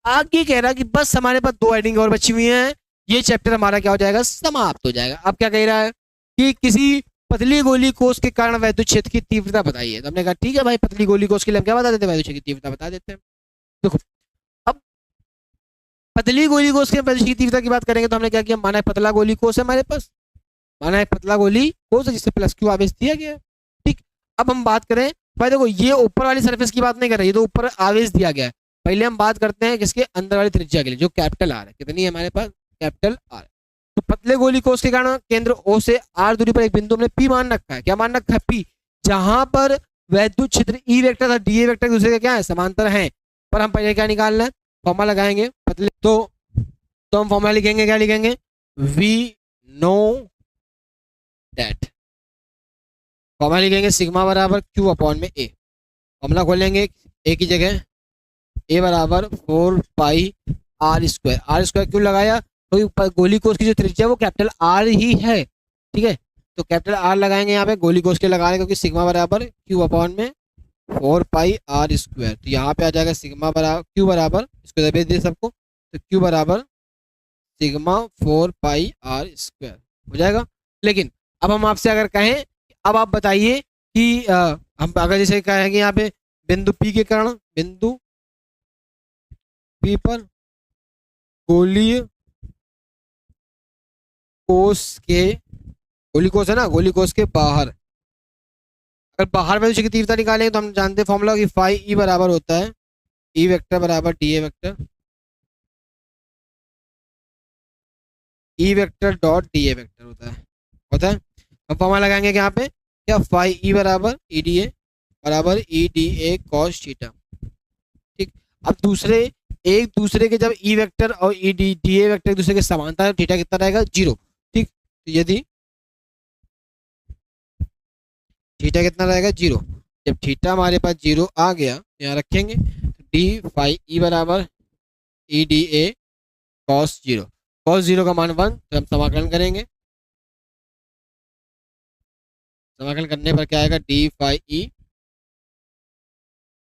आगे कह रहा कि बस हमारे पास 2 हेडिंग और बची हुई हैं, ये चैप्टर हमारा क्या हो जाएगा, समाप्त हो जाएगा। अब क्या कह रहा है कि किसी पतली गोली कोष के कारण वैद्युत क्षेत्र की तीव्रता बताइए। तो हमने कहा ठीक है भाई, पतली गोली कोष के लिए हम क्या बता देते हैं, वैद्युत क्षेत्र की तीव्रता बता देते हैं। देखो अब पतली गोली कोष के वैद्युत क्षेत्र की तीव्रता की बात करेंगे तो हमने क्या किया, माना है पतला गोली कोष है हमारे पास, माना है पतला गोली कोष है जिससे प्लस क्यू आवेश दिया गया है। ठीक, अब हम बात करें भाई, देखो ये ऊपर वाली सरफेस की बात नहीं कर रही, ये तो ऊपर आवेश दिया गया है। पहले हम बात करते हैं किसके, अंदर वाली त्रिज्या के लिए, जो कैपिटल आर है, कितनी है हमारे पास, कैपिटल आर। तो पतले गोली कोष के कारण केंद्र ओ से आर दूरी पर एक बिंदु हमने पी मान रखा है, क्या मान रखा है, पी, जहां पर वैद्युत क्षेत्र ई वेक्टर और डी ए वेक्टर दूसरे के क्या है, समांतर हैं। पर हम पहले क्या निकालना है, फॉर्मूला लगाएंगे पतले, तो हम फॉर्मूला लिखेंगे, क्या लिखेंगे, वी नो दैट, फॉर्मूला लिखेंगे सिग्मा बराबर क्यू अपॉन में ए, फॉर्मूला खोलेंगे ए की जगह, ए बराबर 4 pi R square, R square क्यों लगाया, तो गोली कोष की जो त्रिज्या है वो कैपिटल आर ही है, ठीक है, तो कैपिटल आर लगाएंगे यहाँ पे, गोली कोष के लगाने, क्योंकि सिग्मा बराबर क्यू अपॉन में 4 पाई आर स्क्वायर, तो यहाँ पे आ जाएगा सिग्मा बराबर क्यू बराबर, इसको दबे दे सबको, तो क्यू बराबर सिग्मा 4 पाई आर स्क्वायर हो जाएगा। लेकिन अब हम आपसे अगर कहें, अब आप बताइए कि हम अगर जैसे कहेंगे यहाँ पे बिंदु पी के कारण, बिंदु पी पर गोलीय कोष के, गोली कोष है ना, गोली कोष के बाहर, अगर बाहर वैद्युत की तीव्रता निकालेंगे तो हम जानते हैं फॉर्मूला कि फाई ई बराबर होता है ई वेक्टर बराबर D A vector, E vector dot D A vector होता है। हम फॉर्मूला लगाएंगे कि यहाँ पे क्या, फाई ई बराबर ई डी ए बराबर ई डी ए कॉस थीटा। ठीक, अब दूसरे एक दूसरे के जब ई वेक्टर और E D D A vector एक दूसरे के समानता है, थीटा कितना रहेगा, 0। ठीक, तो यदि थीटा कितना रहेगा, 0, जब थीटा हमारे पास 0 आ गया, यहाँ रखेंगे डी फाई ई बराबर ई डी ए कॉस 0, कॉस 0 का मान 1, तो हम समाकलन करेंगे, समाकलन करने पर क्या आएगा, D phi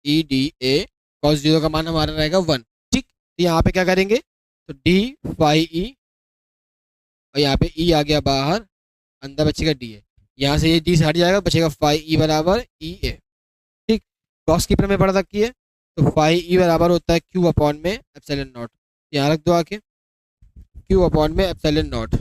E D A cos 0 का मान हमारा रहेगा 1। ठीक, तो यहाँ पे क्या करेंगे, तो डी फाई ई, और यहाँ पे ई आ गया बाहर, अंदर बचेगा डी ए, यहाँ से ये डी से हट जाएगा, बचेगा फाई ई बराबर ई ए। ठीक, कॉस की प्रमेय पढ़ रखी है, तो फाई ई बराबर होता है क्यू अपॉन में एप्सिलॉन नॉट, यहाँ रख दो आके, क्यू अपॉन में एप्सिलॉन नॉट,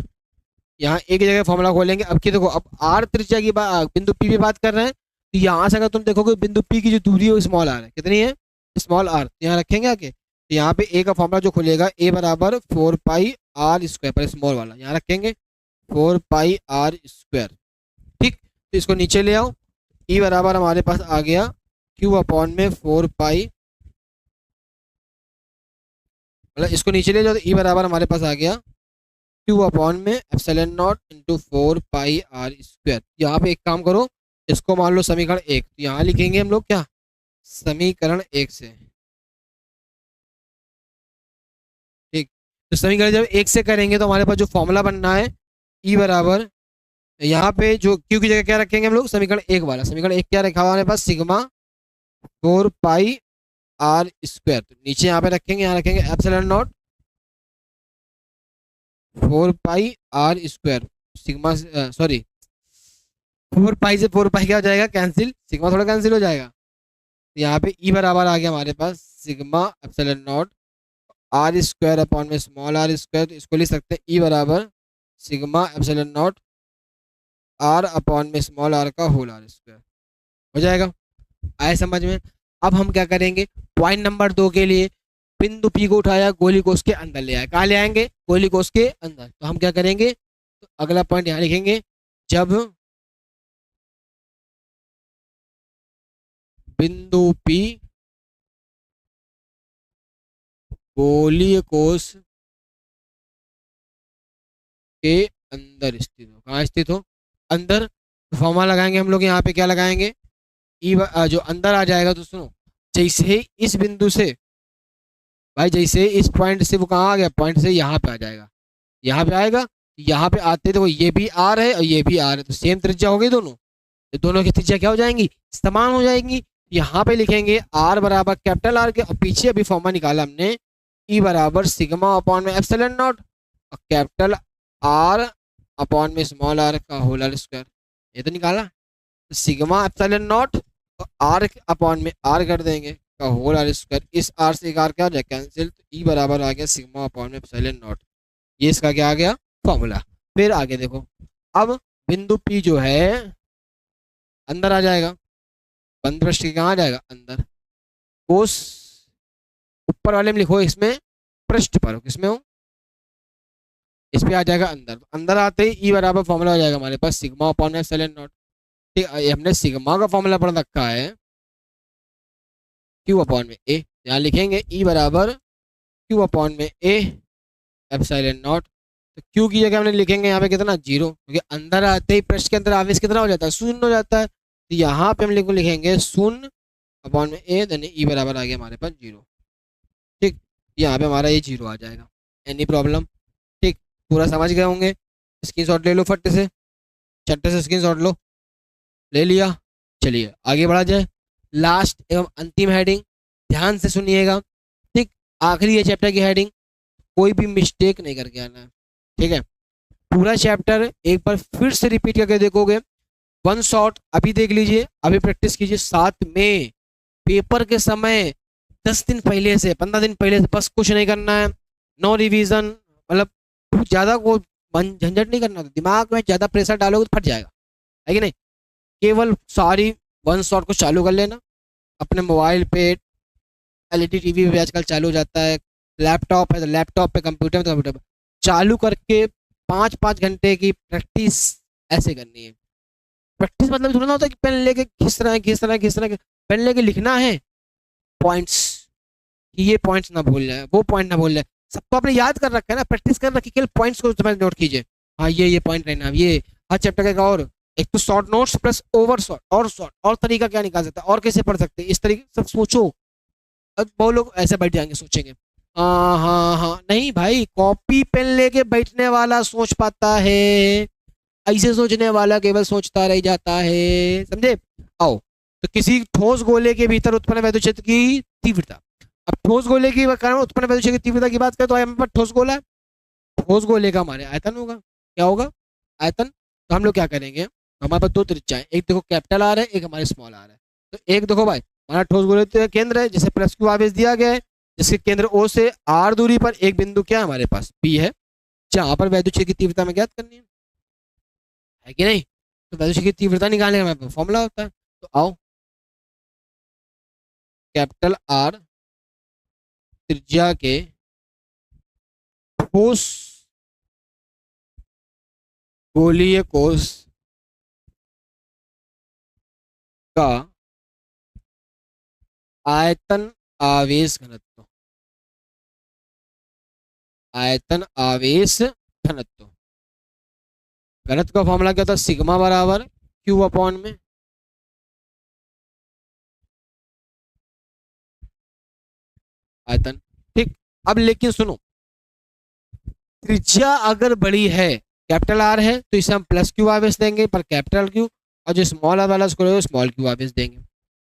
यहाँ एक जगह फॉर्मूला खोलेंगे। अब की देखो, अब आर त्रिज्या की बात, बिंदु पी की बात कर रहे हैं, तो यहाँ से अगर तुम देखोगे बिंदु पी की जो दूरी है वो स्मॉल आर है, कितनी है, स्मॉल आर यहाँ रखेंगे आके, तो यहाँ पे ए का फॉर्मूला जो खुलेगा ए बराबर 4 पाई r स्क्वायर पर स्मॉल वाला यहाँ रखेंगे 4 पाई r स्क्वायर। ठीक, तो इसको नीचे ले आओ, ई बराबर हमारे पास आ गया क्यू अपॉन में 4 पाई, मतलब इसको नीचे ले जाओ तो ई बराबर हमारे पास आ गया क्यू अपॉन में epsilon not into 4 pi r square. यहाँ पे एक काम करो, इसको मान लो समीकरण 1, तो यहाँ लिखेंगे हम लोग क्या, समीकरण 1 से। ठीक, तो समीकरण जब 1 से करेंगे तो हमारे पास जो फॉर्मूला बनना है ई बराबर, यहाँ पे जो क्यू की जगह क्या रखेंगे हम लोग, समीकरण 1 वाला, समीकरण 1 क्या रखा हुआ हमारे पास, सिग्मा 4 पाई r स्क्वायर, तो नीचे यहाँ पे रखेंगे, यहाँ रखेंगे epsilon not 4 pi r square sigma, sorry 4 पाई से 4 पाई क्या हो जाएगा, कैंसिल, सिग्मा थोड़ा कैंसिल हो जाएगा। यहाँ पे ई बराबर आ गया हमारे पास sigma epsilon naught r square upon में स्मॉल r स्क्वायर, तो इसको लिख सकते हैं ई बराबर sigma epsilon naught r upon में स्मॉल r का होल r स्क्वायर। हो जाएगा, आए समझ में। अब हम क्या करेंगे, पॉइंट नंबर 2 के लिए बिंदु P को उठाया, गोली को उसके अंदर ले आया, कहाँ ले आएंगे, गोली को उसके अंदर, तो हम क्या करेंगे, तो अगला पॉइंट यहाँ लिखेंगे, जब बिंदु P गोलीय कोश के अंदर स्थित हो, कहाँ स्थित हो, अंदर, तो फॉर्मूला लगाएंगे हम लोग, यहाँ पे क्या लगाएंगे, ई जो अंदर आ जाएगा, तो सुनो, जैसे ही इस बिंदु से भाई, जैसे इस पॉइंट से वो कहाँ आ गया, पॉइंट से यहाँ पे आ जाएगा, यहाँ पे आएगा, यहाँ पे आते तो ये भी आर है और ये भी आर है, तो सेम त्रिज्या हो गई दोनों, तो दोनों की त्रिज्या क्या हो जाएंगी, समान हो जाएंगी। यहाँ पे लिखेंगे आर बराबर कैपिटल आर के, और पीछे अभी फॉर्मूला निकाला हमने ई बराबर सिग्मा अपॉन में एप्सिलॉन नॉट और कैपिटल आर अपॉन में स्मॉल आर का होल आर स्क्वायर, ये तो निकाला, तो सिग्मा एप्सिलॉन नॉट और आर अपॉन में आर कर देंगे का होल आर स्क्वायर, इस आर से एक आर क्या हो जाए कैंसिल, तो ई बराबर आ गया सिग्मा अपॉन में एप्सिलॉन नॉट, ये इसका क्या आ गया फॉर्मूला। फिर आगे देखो, अब बिंदु P जो है अंदर आ जाएगा, बंद पृष्ठ के कहाँ आ जाएगा, अंदर, कोस ऊपर वाले में लिखो, इसमें पृष्ठ पर हो, किसमें हो, इस पे आ जाएगा अंदर, अंदर आते ही ई बराबर फॉर्मूला हो जाएगा हमारे पास सिग्मा अपॉन में एप्सिलॉन नॉट। ठीक, हमने सिग्मा का फॉर्मूला पढ़ रखा है क्यू अपॉन में ए, यहाँ लिखेंगे ई बराबर क्यू अपॉन में ए एप्सिलॉन नॉट, तो क्यू की जगह हमने लिखेंगे यहाँ पे कितना, 0, क्योंकि अंदर आते ही पृष्ठ के अंदर आवेश कितना हो जाता है, शून्य हो जाता है, तो यहाँ पे हम लिखेंगे शून्य अपॉन में ए, देन ई बराबर आ गया हमारे पास 0। ठीक, यहाँ पे हमारा ये 0 आ जाएगा, एनी प्रॉब्लम, ठीक, पूरा समझ गए होंगे, स्क्रीनशॉट ले लो फट से, चट्टे से स्क्रीनशॉट लो, ले लिया, चलिए आगे बढ़ा जाए। लास्ट एवं अंतिम हेडिंग ध्यान से सुनिएगा, ठीक, आखिरी है चैप्टर की हेडिंग, कोई भी मिस्टेक नहीं करके आना है, ठीक है, पूरा चैप्टर एक बार फिर से रिपीट करके देखोगे, वन शॉट अभी देख लीजिए, अभी प्रैक्टिस कीजिए, साथ में पेपर के समय 10 दिन पहले से 15 दिन पहले से बस कुछ नहीं करना है, नो रिवीजन, मतलब ज़्यादा को झंझट नहीं करना, दिमाग में ज़्यादा प्रेशर डालोगे तो फट जाएगा, है कि नहीं, केवल सारी वन शॉट को चालू कर लेना, अपने मोबाइल पे, एलईडी टीवी पे आजकल चालू हो जाता है, लैपटॉप है तो लैपटॉप पे, कंप्यूटर पे कंप्यूटर पे चालू करके 5-5 घंटे की प्रैक्टिस ऐसे करनी है। प्रैक्टिस मतलब थोड़ा ना होता है कि पेन लेके घिस रहे पेन लेके लिखना है पॉइंट्स, कि ये पॉइंट्स ना भूल जाए, वो पॉइंट ना भूल जाए, सबको आपने याद कर रखा है ना, प्रैक्टिस कर रखी, केवल पॉइंट्स को नोट कीजिए, हाँ ये पॉइंट रहना, ये हर चैप्टर का, और एक तो short notes plus over short और तरीका क्या निकाल सकता है, और कैसे पढ़ सकते हैं, इस तरीके सब सोचो। अब बहुत लोग ऐसे बैठ जाएंगे सोचेंगे, हाँ नहीं भाई, कॉपी पेन लेके बैठने वाला सोच पाता है, ऐसे सोचने वाला केवल सोचता रह जाता है, समझे। आओ, तो किसी ठोस गोले के भीतर उत्पन्न वैद्युत क्षेत्र की तीव्रता, अब ठोस गोले की कारण उत्पन्न वैद्युत क्षेत्र की तीव्रता की बात करें तो हमारे पास ठोस गोला है, ठोस गोले का हमारे आयतन होगा, क्या होगा, आयतन, तो हम लोग क्या करेंगे, हमारे पास 2 त्रिज्या है, एक देखो कैपिटल आर है, एक हमारे स्मॉल आर है, तो एक देखो भाई हमारा ठोस गोले का केंद्र है, जिसे प्लस क्यू आवेश दिया गया है, जिसके केंद्र ओ से आर दूरी पर एक बिंदु क्या है हमारे पास पी है, जहां पर वैद्युत क्षेत्र की तीव्रता में ज्ञात करनी है कि नहीं, तो वैद्युत क्षेत्र की तीव्रता निकालने का हमारे पास फॉर्मूला होता है, तो आओ कैपिटल आर त्रिज्या के ठोस गोलीय कोश का आयतन आवेश घनत्व, आयतन आवेश घनत्व, घनत्व का फॉर्मूला क्या था, सिग्मा बराबर क्यू अपॉन में आयतन। ठीक, अब लेकिन सुनो, त्रिज्या अगर बड़ी है, कैपिटल आर है, तो इसे हम प्लस क्यू आवेश देंगे पर कैपिटल क्यू, और जो स्मॉल आर वाला उसको स्मॉल क्यू आवेश देंगे।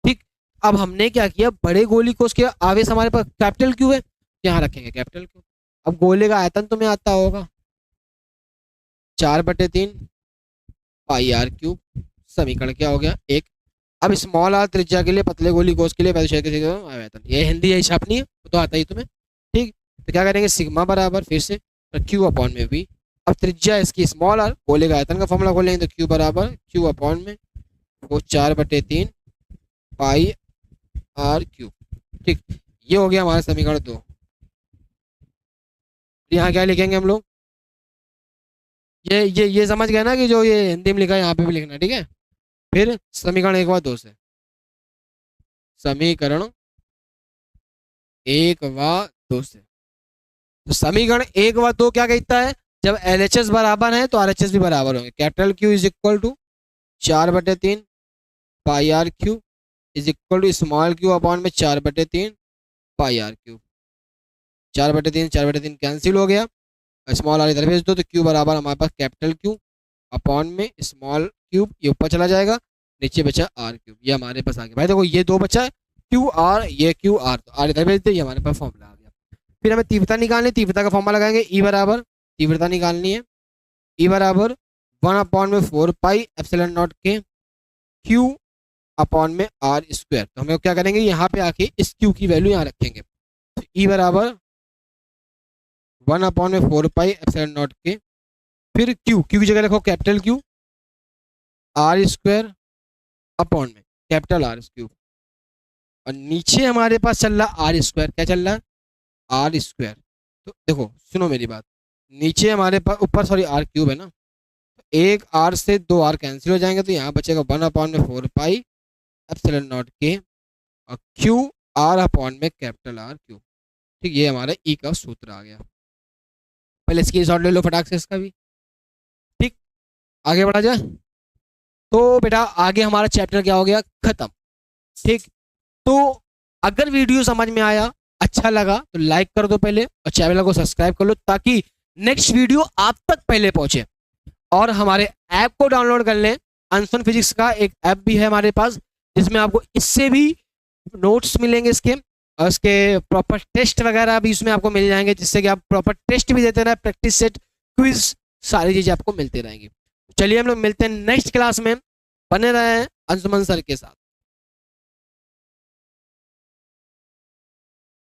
ठीक, अब हमने क्या किया, बड़े गोली को उसके आवेश हमारे पास कैपिटल क्यू है, यहाँ रखेंगे कैपिटल क्यू। अब गोले का आयतन तुम्हें आता होगा 4/3 पाई आर क्यूब, समीकरण क्या हो गया 1। अब स्मॉल आर त्रिज्या के लिए, पतले गोली कोश के लिए आयतन, ये हिंदी यही छापनी है तो आता ही तुम्हें। ठीक, तो क्या करेंगे, सिग्मा बराबर फिर से क्यू अपॉन में भी, अब त्रिज्या इसकी स्मॉल आर, गोले का आयतन का फॉर्मूला खोलेंगे तो क्यू बराबर क्यू अपॉन में वो 4/3 पाई आर क्यूब। ठीक, ये हो गया हमारा समीकरण 2। यहाँ क्या लिखेंगे हम लोग, ये समझ गए ना कि जो ये हिंदी में लिखा है यहाँ पे भी लिखना है। ठीक है, फिर समीकरण 1 व 2 से, समीकरण 1 व 2 से, तो समीकरण 1 व 2 क्या कहता है, जब LHS बराबर है तो RHS भी बराबर होंगे। Capital Q is equal to 4/3 pi R Q is equal to small Q upon में 4/3 पाई आर क्यू। 4/3 कैंसिल हो गया, स्मॉल आर इधर भेज दो तो क्यू बराबर हमारे पास कैपिटल क्यू अपॉन में स्मॉल क्यूब, ये ऊपर चला जाएगा, नीचे बचा आर क्यूब, ये हमारे पास आ गया। भाई देखो ये 2 बचा है, क्यू आर, ये क्यू आर, तो आर इधर भेज दे, ये हमारे पास फॉर्मूला आ गया। फिर हमें तीव्रता निकालनी, तीव्रता का फॉर्मूला लगाएंगे, ई बराबर, तीव्रता निकालनी है, ई बराबर 1/4 पाई एप्सिलॉन नॉट के क्यू अपॉन में आर स्क्वायर। तो हमें क्या करेंगे, यहाँ पे आके इस क्यू की वैल्यू यहाँ रखेंगे, तो ई बराबर 1/4 पाई एप्सिलॉन नॉट के, फिर क्यू की जगह रखो capital Q, R square upon में कैपिटल आर क्यूब, और नीचे हमारे पास चल रहा आर स्क्वायर, क्या चल रहा है आर स्क्वायर। तो देखो सुनो मेरी बात, नीचे हमारे पास, ऊपर सॉरी आर क्यूब है ना, तो एक आर से 2 आर कैंसिल हो जाएंगे, तो यहाँ बचेगा 1/4 पाई एप्सिलॉन नॉट के और क्यू आर अपॉन में कैपिटल आर क्यूब। ठीक, ये हमारा ई का सूत्र आ गया। पहले स्क्रीनशॉट ले लो फटाक से इसका भी। ठीक, आगे बढ़ा जाए, तो बेटा आगे हमारा चैप्टर क्या हो गया, खत्म। ठीक, तो अगर वीडियो समझ में आया, अच्छा लगा तो लाइक कर दो पहले, और चैनल को सब्सक्राइब कर लो ताकि नेक्स्ट वीडियो आप तक पहले पहुंचे। और हमारे ऐप को डाउनलोड कर लें, अनसन फिजिक्स का एक ऐप भी है हमारे पास, जिसमें आपको इससे भी नोट्स मिलेंगे इसके, और इसके प्रॉपर टेस्ट वगैरह भी इसमें आपको मिल जाएंगे, जिससे कि आप प्रॉपर टेस्ट भी देते रहे, प्रैक्टिस सेट, क्विज, सारी चीजें आपको मिलती रहेंगी। चलिए हम लोग मिलते हैं नेक्स्ट क्लास में, बने रहे अंशुमन सर के साथ।